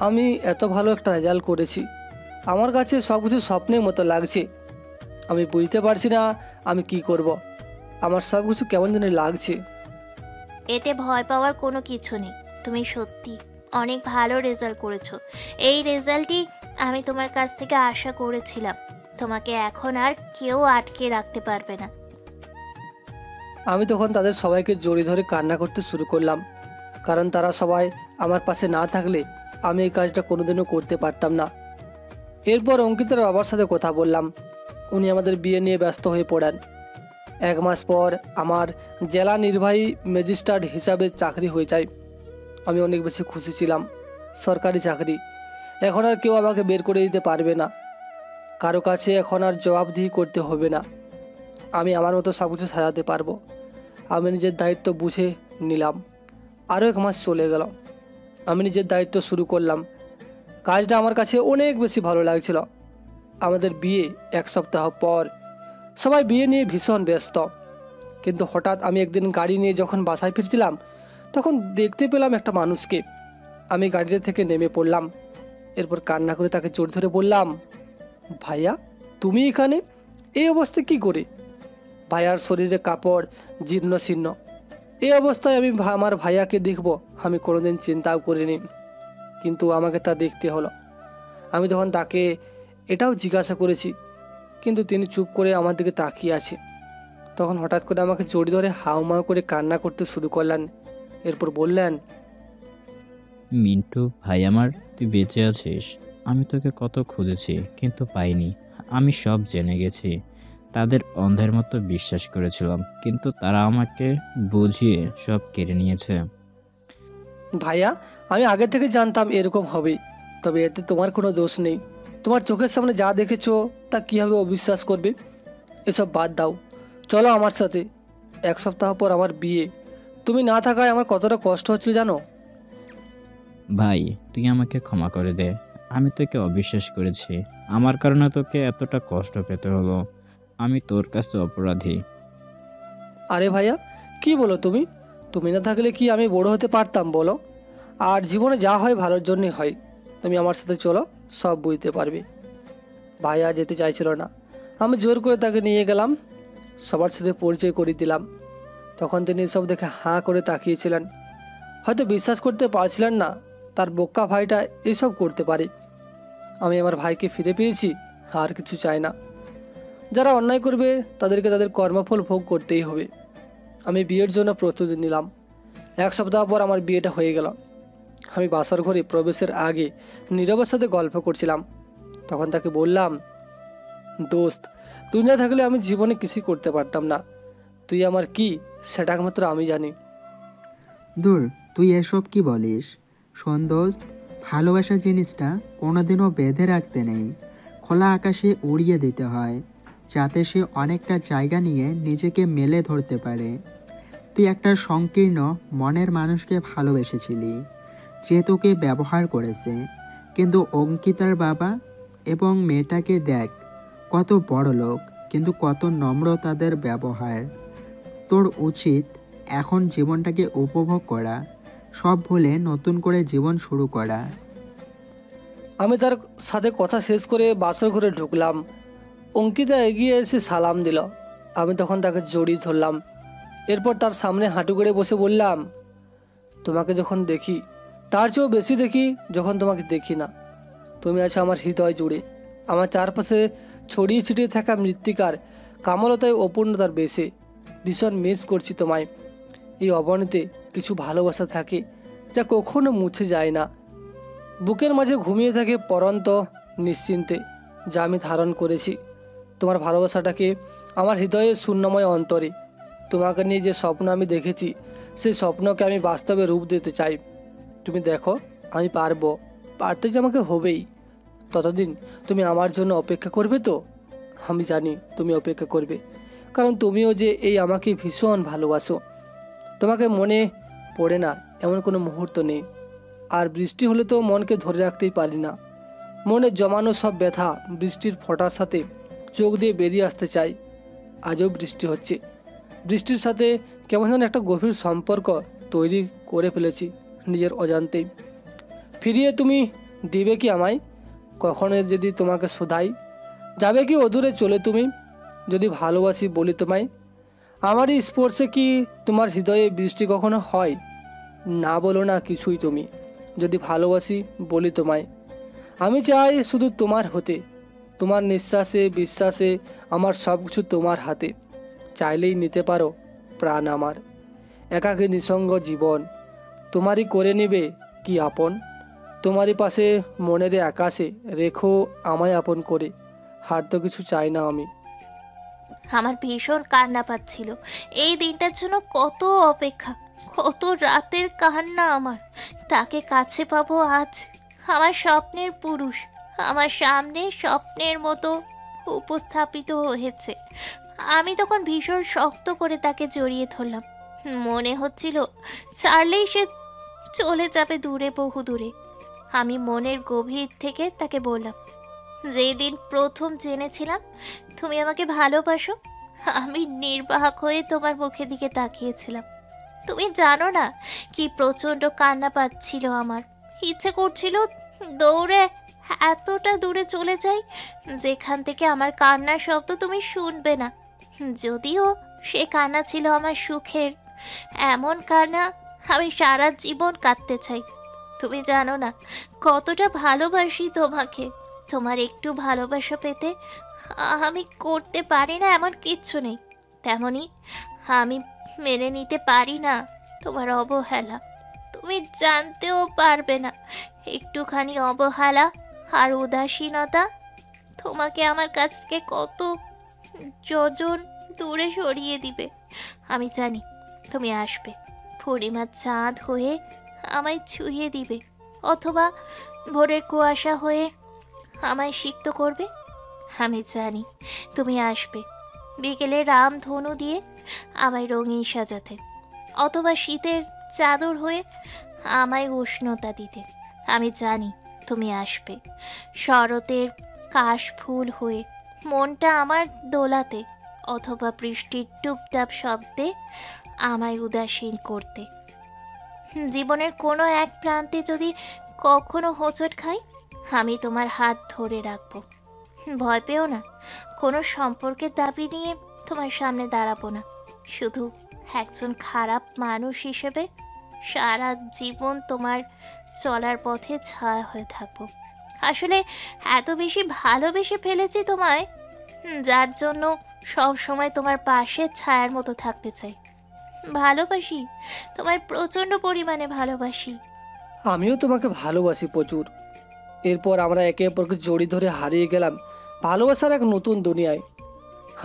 আমি এত ভালো একটা রেজাল্ট করেছি। আমার কাছে সব কিছু স্বপ্নের মতো লাগছে। আমি বুঝতে পারছি না আমি কি করব। আমার সব কিছু কেমন যেন লাগছে। এতে ভয় পাওয়ার কোনো কিছু নেই। তুমি সত্যি অনেক ভালো রেজাল্ট করেছো। এই রেজাল্টই আমি তোমার কাছ থেকে আশা করেছিলাম। তোমাকে এখন আর কেউ আটকে রাখতে পারবে না। আমি তখন তাদের সবাইকে জড়িয়ে ধরে কান্না করতে শুরু করলাম, কারণ তারা সবাই আমার পাশে না থাকলে আমি এই কাজটা কোনোদিনও করতে পারতাম না। এরপর অঙ্কিতার বাবার সাথে কথা বললাম। উনি আমাদের বিয়ে নিয়ে ব্যস্ত হয়ে পড়েন। 1 মাস পর আমার জেলা নির্বাহী ম্যাজিস্ট্রেট হিসাবে চাকরি হয়ে যায়। আমি অনেক বেশি খুশি ছিলাম। সরকারি চাকরি, এখন আর কেউ আমাকে বের করে দিতে পারবে না। কারো কাছে এখন আর জবাবদিহি করতে হবে না। আমি আমার মতো সব কিছু সাজাতে পারবো। আমি নিজের দায়িত্ব বুঝে নিলাম। আরও 1 মাস চলে গেল। আমি নিজের দায়িত্ব শুরু করলাম। কাজটা আমার কাছে অনেক বেশি ভালো লাগছিল। আমাদের বিয়ে 1 সপ্তাহ পর। সবাই বিয়ে নিয়ে ভীষণ ব্যস্ত, কিন্তু হঠাৎ আমি একদিন গাড়ি নিয়ে যখন বাসায় ফিরছিলাম তখন দেখতে পেলাম একটা মানুষকে। আমি গাড়িটা থেকে নেমে পড়লাম। এরপর কান্না করে তাকে জোর ধরে বললাম, ভাইয়া তুমি এখানে এই অবস্থায় কি করে? ভাইয়ার শরীরে কাপড় জীর্ণ শীর্ণ। এই অবস্থায় আমি আমার ভাইয়াকে দেখব আমি কোনোদিন চিন্তাও করিনি, কিন্তু আমাকে তা দেখতে হলো। আমি তখন তাকে এটাও জিজ্ঞাসা করেছি, কিন্তু তিনি চুপ করে আমার দিকে তাকিয়ে আছে। তখন হঠাৎ করে আমাকে জড়িয়ে ধরে হাউমাউ করে কান্না করতে শুরু করলেন। এরপর বললেন, মিন্টু ভাই আমার, তুই বেঁচে আছিস। আমি তোকে কত খুঁজেছি কিন্তু পাইনি। আমি সব জেনে গেছি। তাদের অন্ধের মতো বিশ্বাস করেছিলাম, কিন্তু তারা আমাকে বুঝিয়ে সব কেড়ে নিয়েছে। ভাইয়া আমি আগে থেকে জানতাম এরকম হবে, তবে এতে তোমার কোনো দোষ নেই। তোমার চোখের সামনে যা দেখেছো তা কীভাবে অবিশ্বাস করবে? এসব বাদ দাও, চলো আমার সাথে। 1 সপ্তাহ পর আমার বিয়ে। তুমি না থাকায় আমার কতটা কষ্ট হচ্ছিল জানো? ভাই তুই আমাকে ক্ষমা করে দে। আমি তোকে অবিশ্বাস করেছি। আমার কারণে তোকে এতটা কষ্ট পেতে হলো। আমি তোর কাছে অপরাধী। আরে ভাইয়া কি বলো তুমি? তুমি না থাকলে কি আমি বড় হতে পারতাম বলো? আর জীবনে যা হয় ভালোর জন্যই হয়। তুমি আমার সাথে চলো, সব বুঝতে পারবে। ভাইয়া যেতে চাইছিল না। আমি জোর করে তাকে নিয়ে গেলাম। সবার সাথে পরিচয় করিয়ে দিলাম। তখন তিনি এসব দেখে হাঁ করে তাকিয়েছিলেন। হয়তো বিশ্বাস করতে পারছিলেন না তার বোকা ভাইটা এসব করতে পারে। আমি আমার ভাইকে ফিরে পেয়েছি, আর কিছু চাই না। যারা অন্যায় করবে তাদেরকে তাদের কর্মফল ভোগ করতেই হবে। আমি বিয়ের জন্য প্রস্তুতি নিলাম। 1 সপ্তাহ পর আমার বিয়েটা হয়ে গেল। আমি বাসার ঘরে প্রবেশের আগে নীরবের সাথে গল্প করছিলাম। তখন তাকে বললাম, দোস্ত, তুই না থাকলে আমি জীবনে কিছুই করতে পারতাম না। তুই আমার কি সেটা একমাত্র আমি জানি। দূর, তুই এসব কি বলিস? শোন দোস্ত, ভালোবাসা জিনিসটা কোনোদিনও বেঁধে রাখতে নেই, খোলা আকাশে উড়িয়ে দিতে হয়, যাতে সে অনেকটা জায়গা নিয়ে নিজেকে মেলে ধরতে পারে। তুই একটা সংকীর্ণ মনের মানুষকে ভালোবেসেছিলি, যে তোকে ব্যবহার করেছে। কিন্তু অঙ্কিতার বাবা এবং মেয়েটাকে দেখ, কত বড় লোক, কিন্তু কত নম্র তাদের ব্যবহার। তোর উচিত এখন জীবনটাকে উপভোগ করা, সব ভুলে নতুন করে জীবন শুরু করা। আমি তার সাথে কথা শেষ করে বাসর ঘরে ঢুকলাম। অঙ্কিতা এগিয়ে এসে সালাম দিল। আমি তখন তাকে জড়িয়ে ধরলাম। এরপর তার সামনে হাঁটু করে বসে বললাম, তোমাকে যখন দেখি তার চেয়েও বেশি দেখি যখন তোমাকে দেখি না। তুমি আছো আমার হৃদয় জুড়ে। আমার চারপাশে ছড়িয়ে ছিটিয়ে থাকা মৃত্তিকার কামলতায় অপূর্ণতার বেশে ভীষণ মিস করছি তোমায়। এই অবনীতে কিছু ভালোবাসা থাকে যা কখনো মুছে যায় না। বুকের মাঝে ঘুমিয়ে থাকে পরন্ত নিশ্চিন্তে, যা আমি ধারণ করেছি তোমার ভালোবাসাটাকে আমার হৃদয়ে শূন্যময় অন্তরে। তোমাকে নিয়ে যে স্বপ্ন আমি দেখেছি, সেই স্বপ্নকে আমি বাস্তবে রূপ দিতে চাই। তুমি দেখো, আমি পারবো, পারতে যে আমাকে হবেই। ততদিন তুমি আমার জন্য অপেক্ষা করবে তো? আমি জানি তুমি অপেক্ষা করবে, কারণ তুমিও যে এই আমাকে ভীষণ ভালোবাসো। তোমাকে মনে পড়ে না এমন কোনো মুহূর্ত নেই। আর বৃষ্টি হলে তো মনকে ধরে রাখতেই পারি না। মনে জমানো সব ব্যথা বৃষ্টির ফোঁটার সাথে চোখ দিয়ে বেরিয়ে আসতে চাই। আজও বৃষ্টি হচ্ছে। বৃষ্টির সাথে কেমন যেন একটা গভীর সম্পর্ক তৈরি করে ফেলেছি নিজের অজান্তেই। ফিরিয়ে তুমি দিবে কি আমায়? কখনো যদি তোমাকে শোধাই, যাবে কি অদূরে চলে তুমি? যদি ভালোবাসি বলি তোমায়, আমারই স্পর্শে কি তোমার হৃদয়ে বৃষ্টি কখনো হয়? না বলো না কিছুই তুমি। যদি ভালোবাসি বলি তোমায়, আমি চাই শুধু তোমার হতে। তোমার নিঃশ্বাসে বিশ্বাসে আমার সব কিছু তোমার হাতে। চাইলেই নিতে পারো প্রাণ আমার। একাকী নিঃসঙ্গ জীবন তোমারই করে নেবে কি আপন। তোমারই পাশে মনের আকাশে রেখো আমায় আপন করে। হার তো কিছু চাই না আমি। আমার ভীষণ কান্না পাচ্ছিল। এই দিনটার জন্য কত অপেক্ষা, কত রাতের কান্না আমার। তাকে কাছে পাবো আজ। আমার স্বপ্নের পুরুষ আমার সামনে স্বপ্নের মতো উপস্থাপিত হয়েছে। আমি তখন ভীষণ শক্ত করে তাকে জড়িয়ে ধরলাম। মনে হচ্ছিল ছাড়লেই সে চলে যাবে দূরে, বহু দূরে। আমি মনের গভীর থেকে তাকে বললাম, যেই দিন প্রথম জেনেছিলাম তুমি আমাকে ভালোবাসো, আমি নির্বাক হয়ে তোমার মুখের দিকে তাকিয়েছিলাম। তুমি জানো না কি প্রচণ্ড কান্না পাচ্ছিল আমার। ইচ্ছে করছিল দৌড়ে এতটা দূরে চলে যাই যেখান থেকে আমার কান্নার শব্দ তুমি শুনবে না। যদিও সে কান্না ছিল আমার সুখের, এমন কান্না আমি সারা জীবন কাঁদতে চাই। তুমি জানো না কতটা ভালোবাসি তোমাকে। তোমার একটু ভালোবাসা পেতে আমি করতে পারি না এমন কিচ্ছু নেই। তেমনি আমি মেনে নিতে পারি না তোমার অবহেলা। তুমি জানতেও পারবে না একটুখানি অবহেলা আর উদাসীনতা তোমাকে আমার কাছ থেকে কত যোজন দূরে সরিয়ে দিবে। আমি জানি তুমি আসবে, পূর্ণিমার চাঁদ হয়ে আমায় ছুঁয়ে দিবে, অথবা ভোরের কুয়াশা হয়ে আমায় সিক্ত করবে। আমি জানি তুমি আসবে বিকেলে রামধনু দিয়ে আমায় রঙিন সাজাতে, অথবা শীতের চাদর হয়ে আমায় উষ্ণতা দিতে। আমি জানি তুমি আসবে শরতের কাশ ফুল হয়ে মনটা আমার দোলাতে, অথবা বৃষ্টির টুপটাপ শব্দে আমায় উদাসীন করতে। জীবনের কোনো এক প্রান্তে যদি কখনো হোঁচট খাই, আমি তোমার হাত ধরে রাখবো। ভয় পেও না, কোনো সম্পর্কের দাবি নিয়ে তোমার সামনে দাঁড়াবো না, শুধু একজন খারাপ মানুষ হিসেবে সারা জীবন তোমার চলার পথে ছায়া হয়ে থাকবো। আসলে এত বেশি ভালোবেসে ফেলেছি তোমায়, যার জন্য সব সময় তোমার পাশে ছায়ার মতো থাকতে চাই। ভালোবাসি তোমায়, প্রচণ্ড পরিমাণে ভালোবাসি। আমিও তোমাকে ভালোবাসি প্রচুর। এরপর আমরা একে অপরকে জড়ি ধরে হারিয়ে গেলাম ভালোবাসার এক নতুন দুনিয়ায়।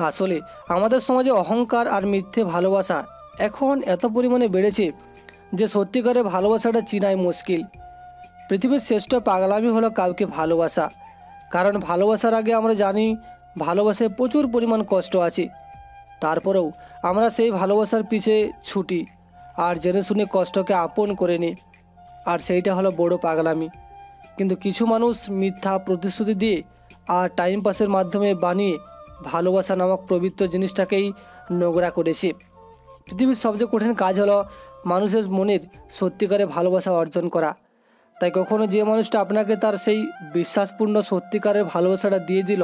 আসলে আমাদের সমাজে অহংকার আর মিথ্যে ভালোবাসা এখন এত পরিমাণে বেড়েছে যে সত্যিকারের ভালোবাসাটা চিনাই মুশকিল। পৃথিবীর শ্রেষ্ঠ পাগলামি হলো কাউকে ভালোবাসা, কারণ ভালোবাসার আগে আমরা জানি ভালোবাসায় প্রচুর পরিমাণ কষ্ট আছে। তারপরেও আমরা সেই ভালোবাসার পিছে ছুটি আর জেনে শুনে কষ্টকে আপন করে নিই, আর সেইটা হলো বড় পাগলামি। কিন্তু কিছু মানুষ মিথ্যা প্রতিশ্রুতি দিয়ে আর টাইম পাসের মাধ্যমে বানিয়ে ভালোবাসা নামক পবিত্র জিনিসটাকেই নোংরা করেছে। পৃথিবীর সবচেয়ে কঠিন কাজ হলো মানুষের মনের সত্যিকারে ভালোবাসা অর্জন করা। তাই কখনো যে মানুষটা আপনাকে তার সেই বিশ্বাসপূর্ণ সত্যিকারের ভালোবাসাটা দিয়ে দিল,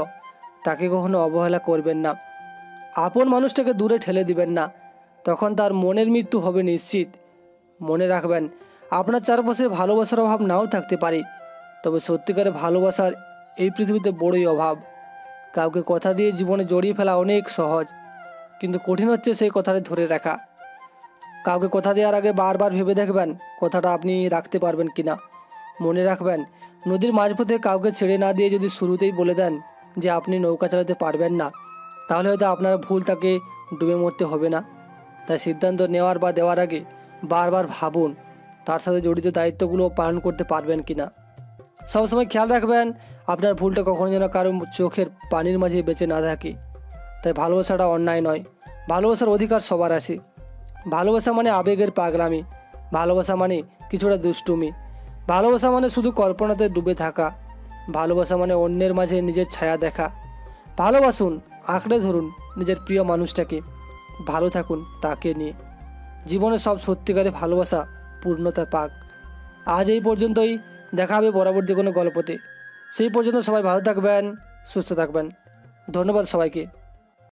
তাকে কখনো অবহেলা করবেন না। আপন মানুষটাকে দূরে ঠেলে দিবেন না, তখন তার মনের মৃত্যু হবে নিশ্চিত। মনে রাখবেন, আপনার চারপাশে ভালোবাসার অভাব নাও থাকতে পারে, তবে সত্যিকারের ভালোবাসার এই পৃথিবীতে বড়ই অভাব। কাউকে কথা দিয়ে জীবনে জড়িয়ে ফেলা অনেক সহজ, কিন্তু কঠিন হচ্ছে সেই কথাটা ধরে রাখা। কাউকে কথা দেওয়ার আগে বারবার ভেবে দেখবেন কথাটা আপনি রাখতে পারবেন কিনা। মনে রাখবেন, নদীর মাঝপথে কাউকে ছেড়ে না দিয়ে যদি শুরুতেই বলে দেন যে আপনি নৌকা চালাতে পারবেন না, তাহলে হয়তো আপনার ভুল তাকে ডুবে মরতে হবে না। তাই সিদ্ধান্ত নেওয়ার বা দেওয়ার আগে বারবার ভাবুন তার সাথে জড়িত দায়িত্বগুলো পালন করতে পারবেন কিনা। সবসময় খেয়াল রাখবেন আপনার ভুলটা কখনো যেন কারো চোখের পানির মাঝে বেঁচে না থাকে। তাই ভালোবাসাটা অন্যায় নয়, ভালোবাসার অধিকার সবার আছে। ভালোবাসা মানে আবেগের পাগলামি, ভালোবাসা মানে কিছুটা দুষ্টুমি, ভালোবাসা মানে শুধু কল্পনাতে ডুবে থাকা, ভালোবাসা মানে অন্যের মাঝে নিজের ছায়া দেখা। ভালোবাসুন, আঁকড়ে ধরুন নিজের প্রিয় মানুষটাকে, ভালো থাকুন তাকে নিয়ে। জীবনে সব সত্যিকারের ভালোবাসা পূর্ণতা পাক। আজ এই পর্যন্তই, দেখা হবে পরবর্তী কোনো গল্পতে। সেই পর্যন্ত সবাই ভালো থাকবেন, সুস্থ থাকবেন। ধন্যবাদ সবাইকে।